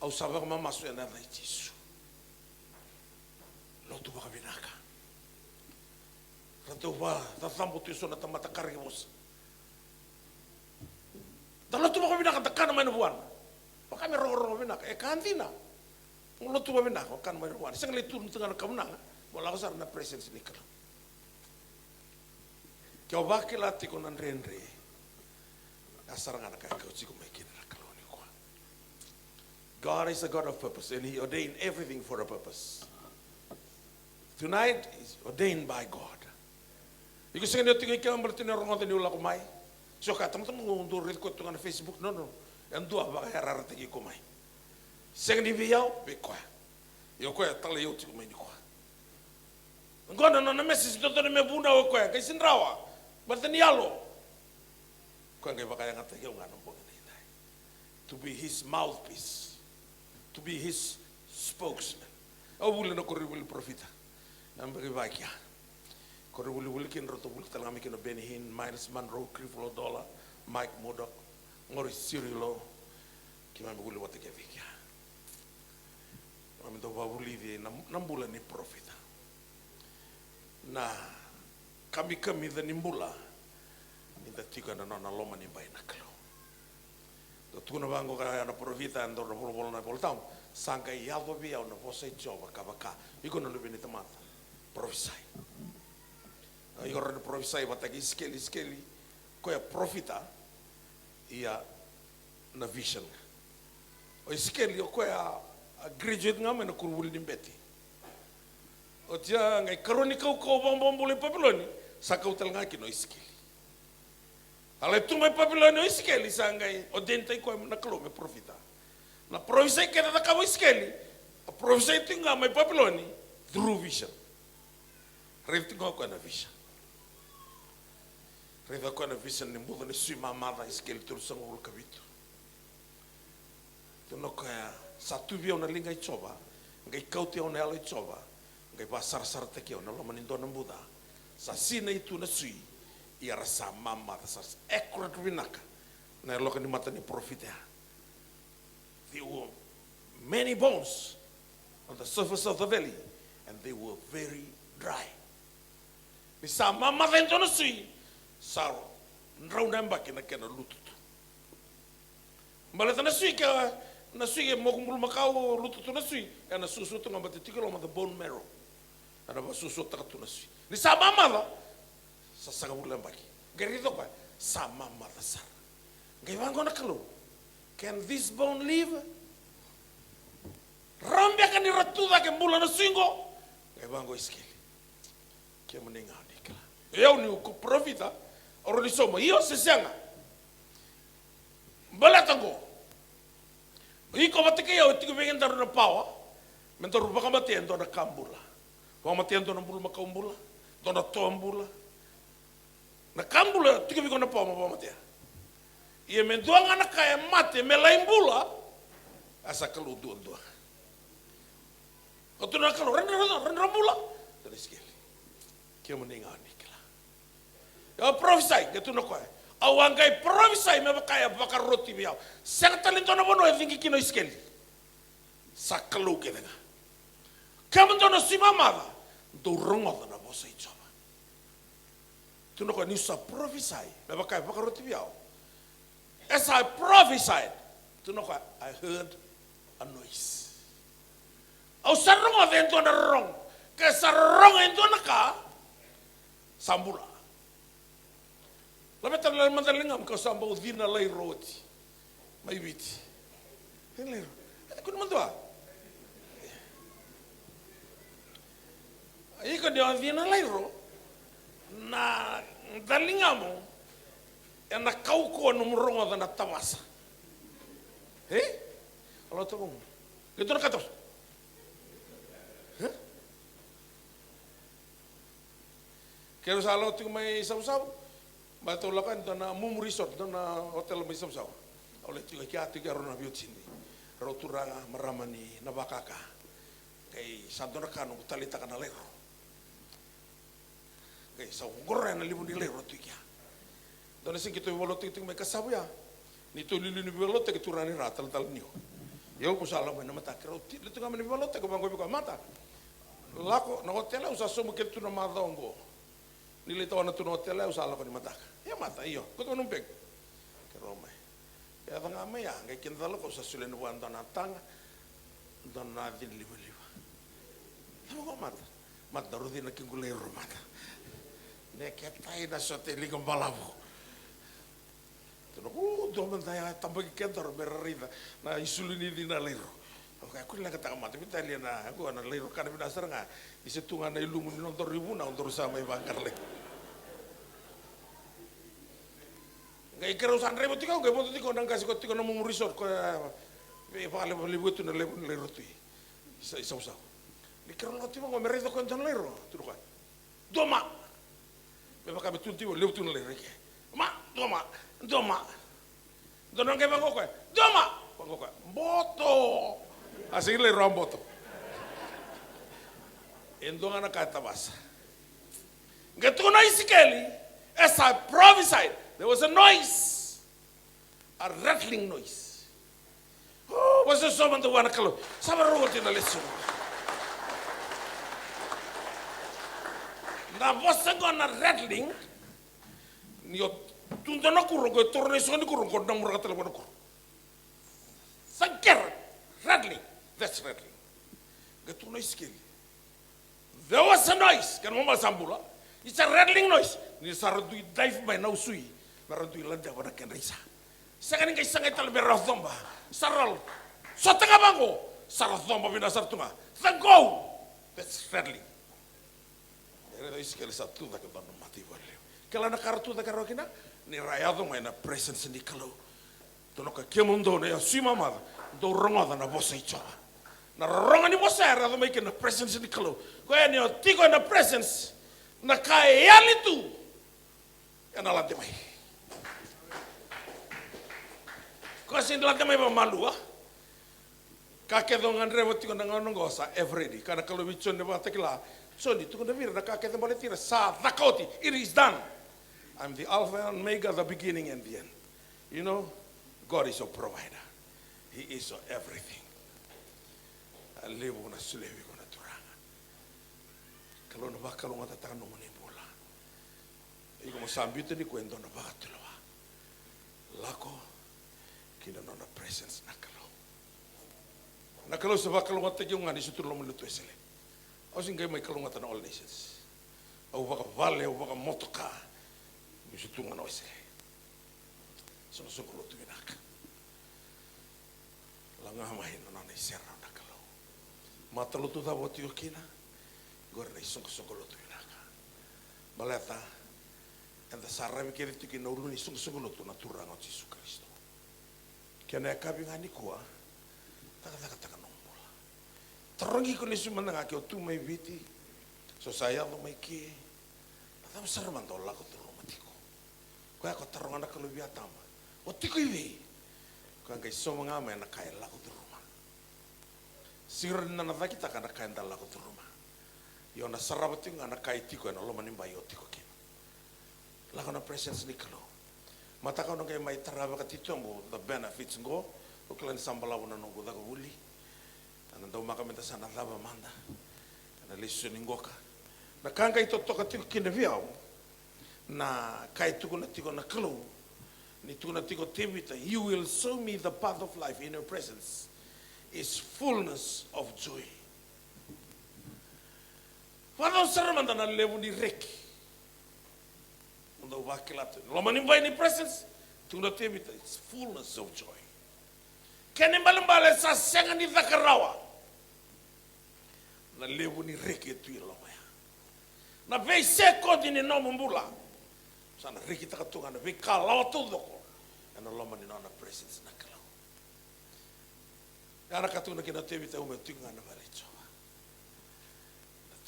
Au saber mama su na dai Jesu. Lo tu ba binaka. Rato ba ta tambo tu so na tamata karibos. Dalo tu ba binaka ta kana mai buan. Pa kami ro binaka e kantina. Lo tu ba binaka kan mai buan. Sang le tu tengah kamna. Wala ko sar na presence ni kala. Kau bakila tiko nan renre. Asaranga na ka chiko mai kina kaloni ko. God is a God of purpose and he ordained everything for a purpose. Tonight is ordained by God. Iko senga tiko ke ambertine rongo tani ula ko mai. So ka tam ngundur rit ko tunga na Facebook no. Yang dua ba herar tiki ko mai. Senga ni biao be ko. Yo ko tala yo tiko mai ni ko. Ngono no na message to me bunda o ko ka sinrawa. Bertani yalo. Ko ngai ba kaya ngata ke ngano bo ni dai. To be his mouthpiece. To be his spokesman. O bule no koribul profita. Nambari bakia. Koribul kin roto bul talami kin Ben Hinn, Miles Monroe, Creflo Dollar, Mike Murdoch, Morris Cirillo. Kima bule wate ke vikia. Ami do babuli di nambula ni profita. Na kami da nimbula ni da tika na na loma ni bai na kalo. Do tuna bango ka na profita ando na bolo na boltão. Sanga yavo bia na você jova kabaka. Iko no lubini tamata. Prophesy. Iko ro prophesy bataki skeli ko ya profita ia na vision. O skeli ko ya graduate ngame na kurwul ni beti. O tia ngai kronika ko bom bole papiloni saka utal ngaki no skeli. Ale tu mai papiloni o skeli sangai o dentai ko na klo me profita. Na prophesy ke ta ka skeli. A prophesy tinga mai papiloni through vision. Revti ko na vision. Revti ko na vision ni mudo ni sui mamada skeli tur sangul kabitu. Tu no ka sa tu via una linga ichoba, ngai kauti ona alo ichoba, ngai pasar sar te ke ona lo manindo na muda. Sa sina itu na sui ia rasa mamada sa accurate vinaka. Na lo ka ni mata ni profita. There were many bones on the surface of the valley and they were very dry. Bisa mama vento na sui saro nrauna mbaki na kena lututu. Malata na sui ka na sui mo kumbul makau lututu na sui ya na susu tu ngamba tikilo ma the bone marrow. Ana ba susu ta tu na sui. Ni sa mama va sa sanga bulan mbaki. Gerito pa sa mama ta sar. Ngai wango na kalo. Can this bone live? Rambia kan iratuda ke mbula na singo. Kaya bango iskili. Kaya maninga nikla. Eu ni ku profita. Oro ni somo. Iyo sesianga. Balatango. Iko batike eu tiku vengen daru na pawa. Mentaru baka matendo na kambula. Baka matendo na mbula makaumbula. Dona tombula. Na kambula tiku vengen na pawa baka matea. Ia mendoanga na kaya mate melaimbula. Asa kalu dua-dua. Kau tu nak kalau rendera mula. Dari sekali. Kau meninggal niklah. Ya prophesy, kau tu nak kau. Awang kau prophesy, me bakaya bakar roti biau. Sangat talento na bono yang tinggi kino sekali. Sakalu kita nga. Kamu tu nak si mama, dorong ada na bosa icoba. Tu nak kau ni usah prophesy, me bakaya bakar roti biau. As I prophesied, tu nak kau, I heard a noise. Au sarong avento na rong. Ke sarong ento na ka sambula. Lamet na mandalingam ka sambo dina lai roti. Mai biti. Hele. Kun mandua. Ai ka dia dina lai ro. Na dalingamo. Ya na kau ko no mrongo na tawasa. He? Alo to ko. Gitu na katos. Kaya salah tu may saw-saw, matulakan doon na mum resort doon na hotel may saw-saw. Oleh tu kaya tu kaya rona biot sini, roturanga maramani nabakaka, kay santo na kanong talita ka na lero, kay sa goreng na libon ni lero tu kaya. Doon na sing kita walot itu may kasabu ya, nito lilini walot ke turani ratal tal niyo. Yo ko salah may namata kero ti itu kami ni walot ke bangko biko mata. Lako na hotel usah sumu ketu na madongo. Nilai tahu anak tu hotel lah usaha lakukan mata. Ya mata iyo, kau tu numpeng. Keromai. Ya tengah me ya, kayak kita lo kau sesuai nubuan tanah tang, dan nanti liba-liba. Tahu kau mata, mata rutin nak kingkulai rumah mata. Neketai dah sote ligam balabu. Tu nak, domen saya tambah kentor berrida, na isulini di nalero. Oke, aku lihat kata mati, kita lihat na, aku anak lero kan bina seranga, isetungan na ilumun nontor ribu na untuk sama ibangkar le. Nggak ikut urusan ribut tiga, nggak mau tiga orang kasih kau tiga nomor resort, kau pakai lebih itu na lero tu, isau-isau. Dikira lo tiba nggak mereka kau jangan lero, tu kan. Doma, memang kami tu tiba lewat tu na lero ke. Doma, dona nggak bangko kau, doma, bangko kau, boto. Asing le romboto. Endonga na kata basa. Ngetuna isikeli, as I prophesied, there was a noise, a rattling noise. Oh, was there someone to wanna kalo? Sama roti na leso. Na was gonna rattling. Nio tunda na kurung ko torne so ni kurung ko dang murata le ko. Sanger rattling. That's rattling. Getuna isikeli. There was a noise. Kan mama sambula. It's a rattling noise. Ni sarudui dive by na usui. Marudui landa wana ken risa. Sakani kay sangay tal berafdomba. Saral. Sa tanga bango. Sarafdomba bina sartunga. Thango. That's rattling. Era isikeli sa tuda ke banu mati barle. Kala na kartu da karokina ni rayado mai na presence ni kalo. Tono ka kemundo ne asima mad. Do ronga na bosa ichoa. Na ronga ni bosa era do make na presence ni kalo. Ko ni tigo na presence na kai yalitu. Yana late mai. Ko sin late mai ba malua. Ka ke do ngan revo tigo na ngano ngosa everyday. Kana kalo bichon ne ba tekla. So ni tigo na vir na ka ke do male tira sa dakoti. It is done. I'm the Alpha and Omega, the beginning and the end. You know, God is your provider. He is your everything. Levo na sulevi ko na turanga. Kalau na baka lo ngata tano mo ni bola. Iko mo sambito ni kwento na baka tulawa. Lako kina no na presence na kalau. Na kalau sa baka lo ngata yung ngani sutulo mo luto esele. O singay may kalau ngata na all nations. Au baka vale, au baka motoka. Ni sutunga no esele. So sukulo tu binaka. Langah mahin no na isera na kalau. Matalutu tabo tio kina. Gore na isong lotu inaka. Baleta. Anda sarami kiri tiki na uruni isong lotu na turang o Yesu Kristo. Kena kabi ngani kuah. Taka nombol. Terongi ko ni sumananga ke otu mai viti. So saya lo mai ki. Atama sarman do lako tu rumah tiko. Ko ako terong anak kalau biatama. O tiko iwi. Ko ang kay so mga may nakaya lako tu rumah. Siguro na kita kana kaya dal lako tu rumah. Yo na sarabati nga nakaya tiko na lo manimba yo tiko kina. Lako na presence ni kalo. Mata kau nang kay mai taraba katito mo the benefits ngo. Uklan sambalaw na nunggu dago uli. Anong daw makamenta sana lava manda. Na listening ka. Na kanga ito to katiko kinaviaw. Na kay tuko na tiko na kalo. Ni tuko na tiko tibita. You will show me the path of life in your presence. Is fullness of joy. Wala saramanda na levo ni reki. Unda wakilato. Lomanimba in presence. Tuko na tibita. It's fullness of joy. Kani mbalimbali sa senga ni dhakarawa. Na levo ni reki tu ilomaya. Na vei seko di ni nomo mbula. Sana reki takatunga na vei kalawa tudoko. Na loma ni nona presence na kalau. Yana katunga kina tevi te ume tunga na valitsoa.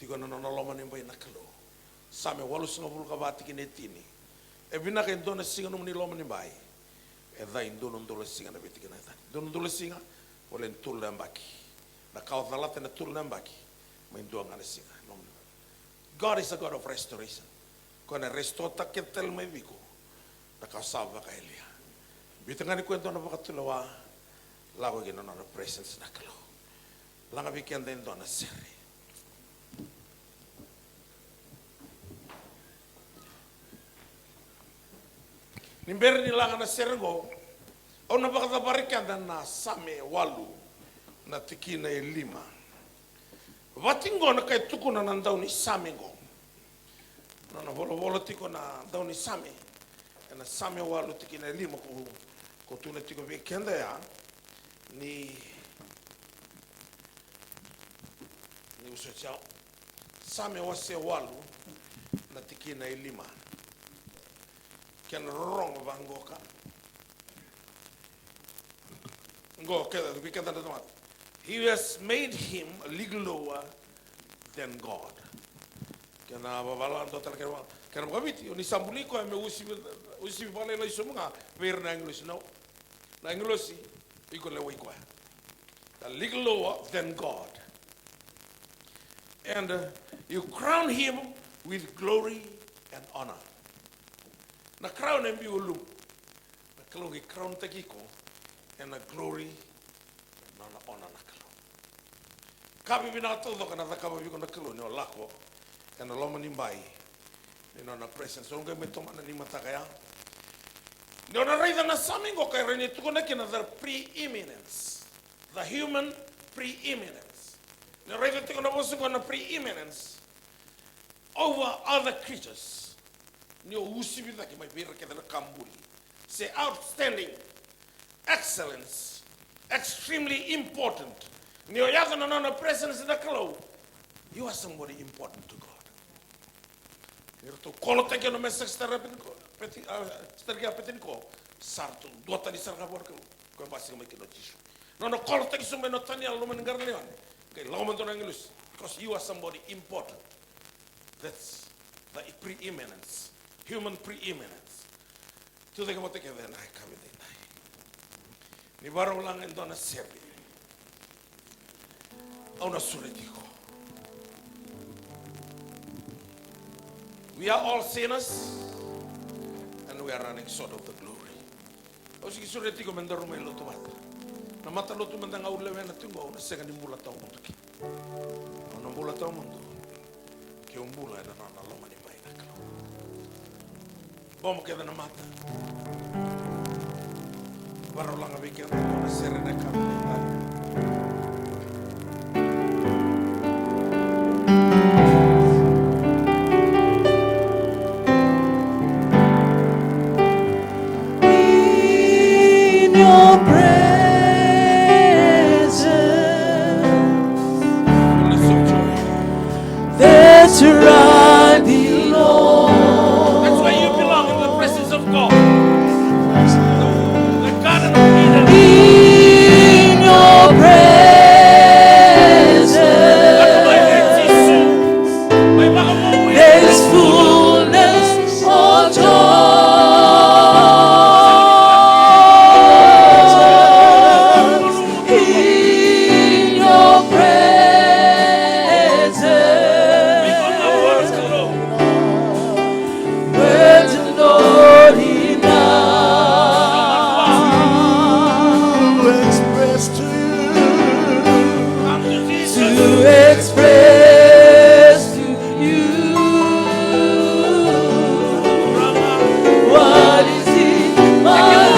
Tigo na nona loma ni mbai na kalau. Same walu singa vulka vati kine tini. E vina ka indona singa num ni loma ni mbai. E dha indona ndola singa na viti kina itani. Indona ndola singa, wale ntul lembaki. Na kau dhalate na tul lembaki. Ma indua ngana singa. God is a God of restoration. Kona restore taketel mai viko. Na kau salva ka elia. Bitangani kwento na pakatulawa. Lago gino na presence na kalo. Langa vikenda indona seri. Nimberi ni langa na sergo. O na baka barikanda na same walu na tikina e lima. Watingo na kai tuku na nandau ni same go. Na volo tiko na dau ni same. Na same walu tikina e lima ko tuna tiko vikenda ya ni uso chao. Same wase walu na tikina e lima. Ken rong vangoka. Go keda vikenda na tomat. He has made him a little lower than God. Kena babalando talaga kena mabiti ni sambuli ko me usi vale la isomunga ver na English no. Na English iko le wiko. A little lower than God. And you crown him with glory and honor. Na crown him you look. Na kalongi crown takiko and a glory and honor na kalo. Kabi bina todo kana takaba biko na kalo ni lako and loma ni mai. Ni na presence so ngai metoma na ni matakaya. Ni ona raida na samingo kai reni tuko na kina the preeminence. The human preeminence. Ni raida tuko na bosu na preeminence over other creatures. Ni usibi da ki mai bira ke na kambuli. Say outstanding, excellence, extremely important. Ni oyaga na na presence na kalo. You are somebody important to God. Irto kolo teke no message therapy ko peti sterga petin ko sarto dota di sarga bor ko basi mai kino tisu. No kolo teke sume no tani allo men garle wan. Kay lawo to English because you are somebody important. That's the preeminence, human preeminence. Tu de como te quede na kabide nai. Ni baro lang en dona serbi. Ona suretiko. We are all sinners and we are running short of the glory. O si suretiko mendaro mai lo tomata. Na mata lo tu mendanga ule wena tungo ona sega ni mula tau mundo ki. Ona mula tau mundo. Ke umbula na na lo mani mai na kalo. Bomo ke na mata. Baro langa bike ona sere na kabile. That's where I belong. That's where you belong, in the presence of God. The Garden of Eden. In your presence, there's fullness of joy. In your presence, words are not enough to express to you what is in my heart.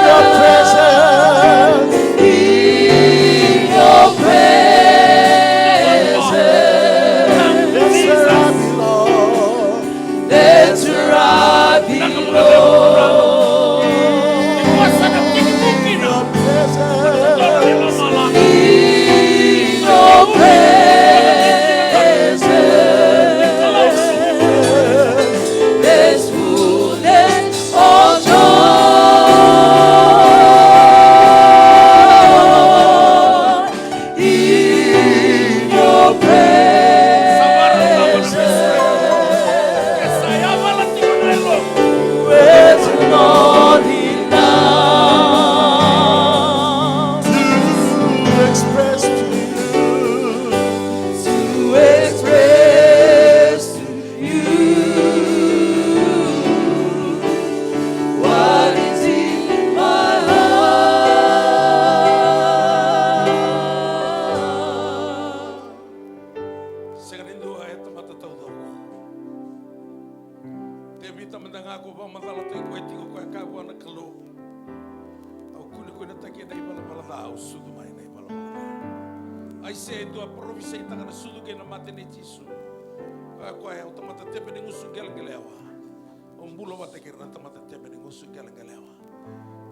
Your presence, in your presence, that's where I belong. That's where I belong. I say to a prophesy tangana sudu ke na mate ne Jesu. Ko ai automata tepe ne ngusu gelgelewa. Ombulo mate ke na tamata tepe ne ngusu gelgelewa.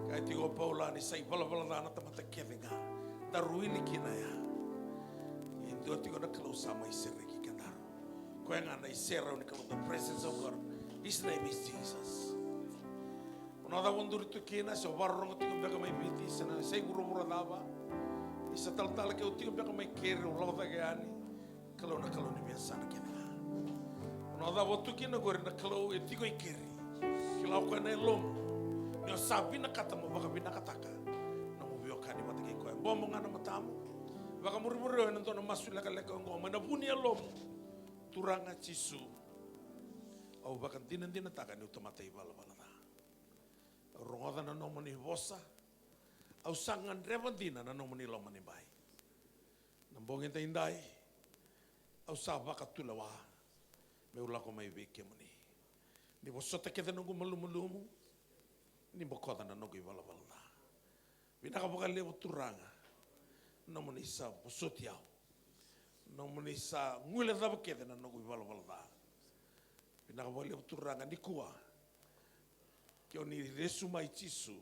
Kai tigo Paula ni sai bala na tamata kevinga. Da ruini kina ya. Indo tigo na kalo sama isere ki kana. Ko nga na isere ni kalo the presence of God. His name is Jesus. Onoda wonduri tu kina so barro tigo beka mai biti sana sai guru dava. Isa tal ke uti beka mai kere o lauta ke ani kalau ni biasa na kena. Ono da votu kina gore na kalau e tigo i kere. Kilau ka na lom. Ni sabi na kata mo baka bina kataka. Na mo bio kani mata ke ko. Bom ngana matamu. Baka muri na to na masu la kala ko ngoma na bunia lom. Turanga Jesu. Au baka dinan taka ni utamata i bala. Rongoda na no moni vosa. Au sangan revandina na nomoni lomani bai. Nambongin ta indai. Au sabaka tulawa. Me ulako mai veke moni. Ni bosota kete nungu malumu. Ni bokoda na nungu iwala wala. Binaka boka lewo turanga. Nomoni sa bosoti au. Nomoni sa ngule dhaba kete na nungu iwala wala. Binaka boka lewo turanga ni kuwa. Kio ni resu mai Jesu.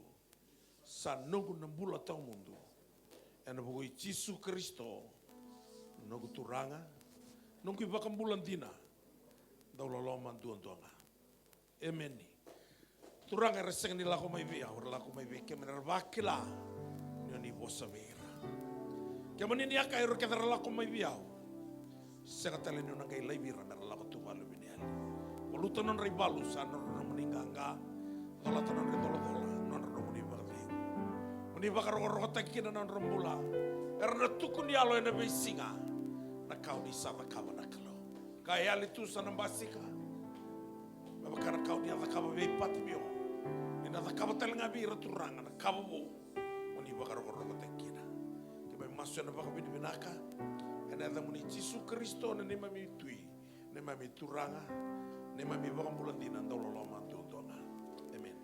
Sa nungu nambula tau mundu. Ena bugui Jesu Kristo. Nungu turanga. Nungu ibaka mbulandina. Daula loma duanga. Amen. Turanga reseng ni lako mai via. Ora lako mai via. Kemena vakila. Nioni vosa vera. Kemani ni aka ero kedara lako mai via. Sega tale ni unanga ilai vira. Nara lako tuvalu viniali. Waluta non ribalu. Sa non meninganga. Dola tanon ridolo. Ni bakarongo takina na rombula. Erna tukuni alo ena besinga. Na kau ni sava kava na kalo. Kaya ali tu sana basika. Babakara kau ni ada kava bei patmio. Ina ada kava telinga bi raturanga na kava bo. Ni bakarongo takina. Kebe masu na bakabini binaka. Ena ada muni Jesu Kristo na nema mi tui. Nema mi turanga. Nema mi bakambulandina ndolo loma tutonga. Amen.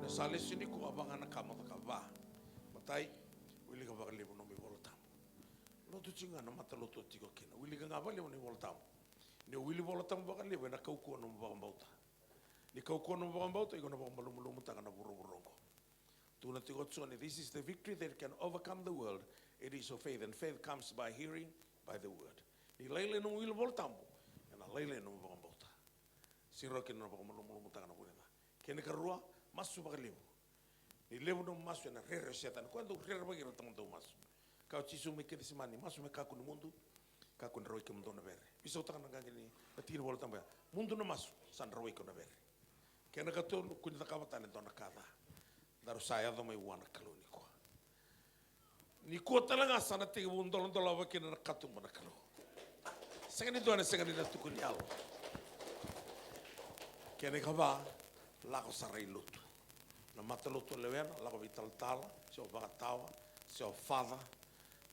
Na sale sini ko abang anak kamu takava. Matai wili ka bakal lebo nomi voltam. Lo tu cinga na mata lo tu tigo kena. Wili ka ngabal lebo nomi voltam. Ni wili voltam bakal lebo na kau ko nomi bakal bauta. Ni kau ko nomi bakal bauta iko na bakal malum-malum tangan na burung-burungko. Tu na tigo tsoni. This is the victory that can overcome the world. It is of faith, and faith comes by hearing, by the word. Ni laile no wilo voltambo, na laile no volta. Siro ke no volta kana kuena. Kene karua masu bagaliu. Ni levo no masu na rere setan. Quando rere bagira tamanto masu. Kau tisu me kedi semani masu me kaku no mundo. Kaku no roi ke mundo na vere. Bisa utang na ngani atiro voltambo. Mundo no masu san roi ko na vere. Kena kato kunya takawatan na kada. Daru saya do mai wana kaloni ko. Ni ko talanga sana te wundolon dola wakina na katu mana kalo. Segani doana segani na tukuni alo. Kene kava lako sarai lutu. Na mata lutu lewena lako vital tala, seo bagatawa, seo fada,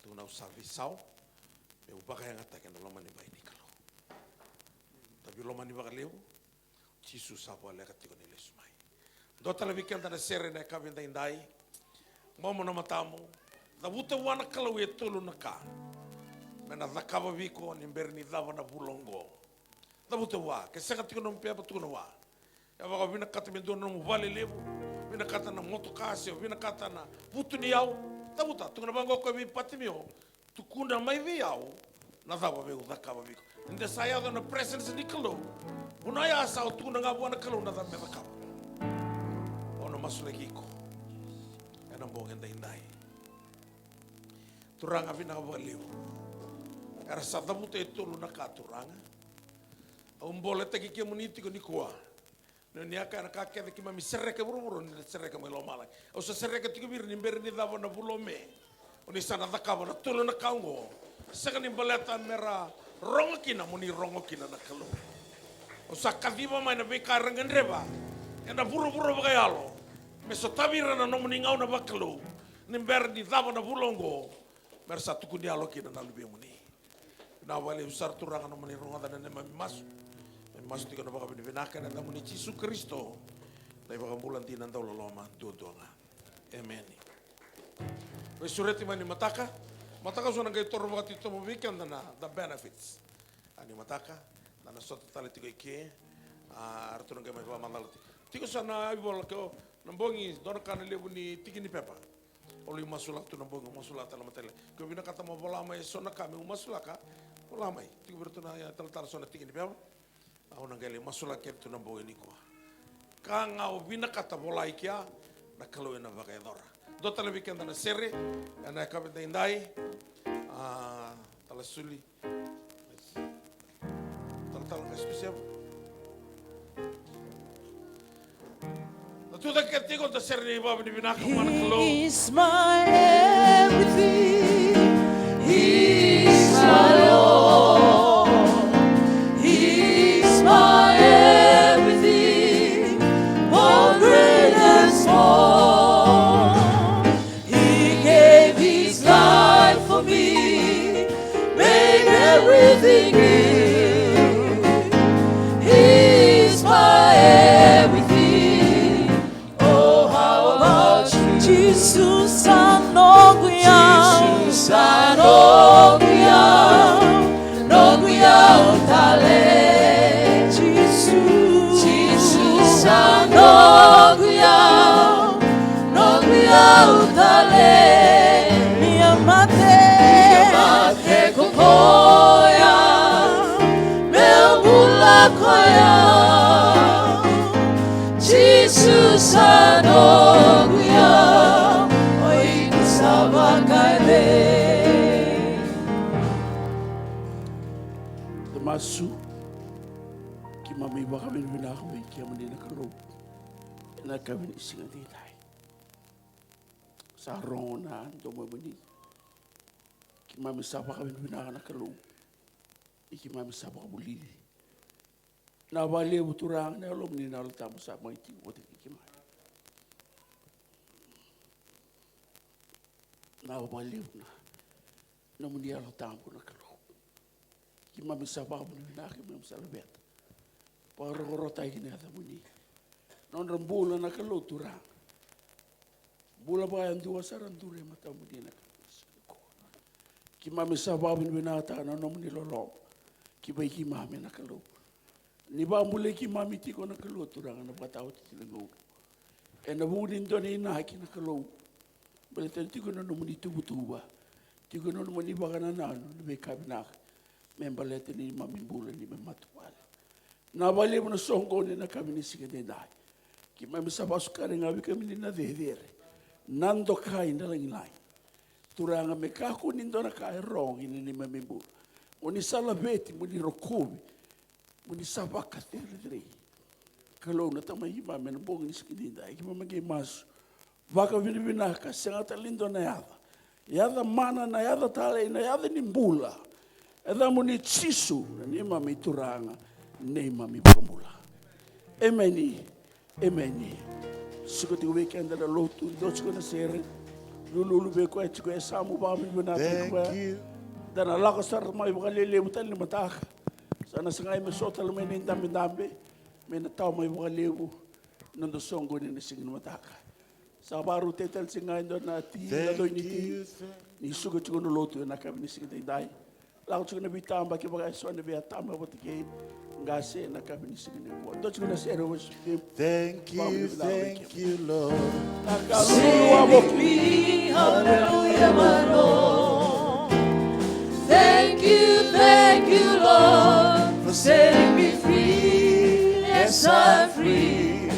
tu na usavisau. Me ubaka yang atake na lomani bai ni kalo. Tapi lomani baka leu, Jisu sabo ale katiko ni lesumai. Dota la weekend na sere na kabinda indai. Momo na matamu. Da wuta wana kalau e tolu na ka. Mena da kava viko ni berni dava na bulongo. Da wuta wa, ke seka tiko no mpea patu na wa. Ya waka vina kata mendo na muvale levu, vina kata na moto kasi, vina kata na putu ni au. Da wuta, tuku na bango ko mi pati mio, tukuna mai vi au, na dava veu da kava viko. Nde saya da na presence ni kalau. Unaya asa o tukuna nga wana kalau na da me da kava. Ona masulekiko. Ena mbongenda indai. Turanga vina valeu. Era satabuta e tolu na ka turanga. Au mbole taki ke muniti ko nikua. No niaka na ka ke ki mami sereke buruburu ni sereke mai lomala. Au sa sereke tiki bir ni ber ni dava na bulome. Oni sana dakava na tolu na kaungo. Saka ni baleta mera rongokina muni rongokina na kalu. Au sa kadiva mai na beka rangendreba. Ena buruburu bagayalo. Meso tabira na nomuni ngau na bakalu. Ni ber ni dava na bulongo. Mersa tuku dia loki na nalubi muni. Na wale usar turanga no mani ronga na nema masu. Masu tika no baka binaka na muni Yesu Kristo. Na baka bulan tina ndau loloma dodonga. Amen. We sureti mani mataka. Mataka so na kai toro baka tito mo weekend na the benefits. Ani mataka na soto tale tiko ike. Arturo ngai mai ba mandalati. Tiko sana ibol ko nambongi dona kana lebu ni tiki ni pepa. Oli masula tu nambongi masula tala matele. Ko bina kata mo bola mai sona kami masula ka. Bola mai. Tiko bertuna ya tal sona tiki ni pepa. Au nangale masula ke tu nambongi ni ko. Kanga o bina kata bola ikia na kalau ena vakai dora. Dota le weekend na sere na ka benda indai. Tala suli. Tal especial. He's my everything. He's my Lord. He's my everything. Both great and small. He gave his life for me. Made everything new. He's my everything. Jesus anoguia, Jesus anoguia, anoguia utale. Jesus anoguia, anoguia utale. Mi amate kokoya, meu bulakoya. Jesus anoguia. Masu ki mami baka min binakawin ki amani nakarog na kami isinga ditay sa rona ando mo mani ki mami sapa kami binaka nakarog ki mami sapa kabulili na bali buturang na alom ni na tamo sa mga iti ki mami na bali na muni alo tamo nakarog ki mami sapa muni na ki mami salabet para rota ini ada muni non rembula na kalau turang bula ba yang dua saran dure mata muni na ki mami sapa muni na ta na muni lolo ki bai ki mami na kalau ni ba mule ki mami ti ko na kalau turang na batao ti lengo e na budin do ni na ki na kalau bele ti ko na muni tuba Tigo no mo ni bagana na no be kabinak. Membalete ni mamimbula ni mematual. Na bali mo na songo ni na kami ni sige de dai. Ki mamisabas ka rin ngawi kami ni na dedere. Nando kai na lang ilay. Turanga me kako nindo na kai rong ini ni mamimbula. Muni salabeti muni rokubi. Muni sabaka tere. Kalau na tamay ima menabong ni sige de dai. Ki mamagi masu. Vaka vinaka sengata lindo na yada. Yada mana na yada tale na yada ni mbula. Eda muni tsisu ni mami turanga ni mami pamula. Emeni. Suko tigo weekend na lotu dos ko na sere. Lulu be ko etiko esamu ba mi bana ko. Dan ala ko sar mai ba lele mutal ni mata. Sana sangai me sota lo men dambe. Men taw mai ba lewu nando songo ni singin mata. Sabaru tetel singai do na ti la do ni suko tigo no lotu na ka ni singin dai. Lau tigo na bitamba ke ba so na be atamba ba tike. Ngase na ka ni singin ko. Do tigo na sere was Thank you, Lord. Save me, hallelujah, my Lord. Thank you, Lord, for setting me free. Yes, I'm free.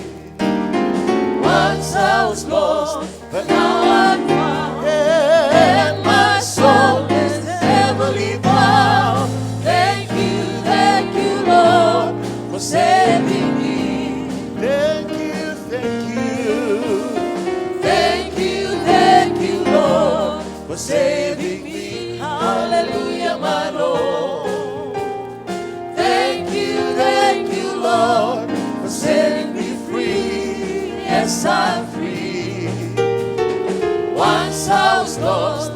Once I was lost, but now I'm found. And my soul is heavily bound. Thank you, Lord, for saving me. Thank you. Thank you, Lord, for saving me. Hallelujah, my Lord. Thank you, Lord, for setting me free. Yes, I'm free. Once I was lost,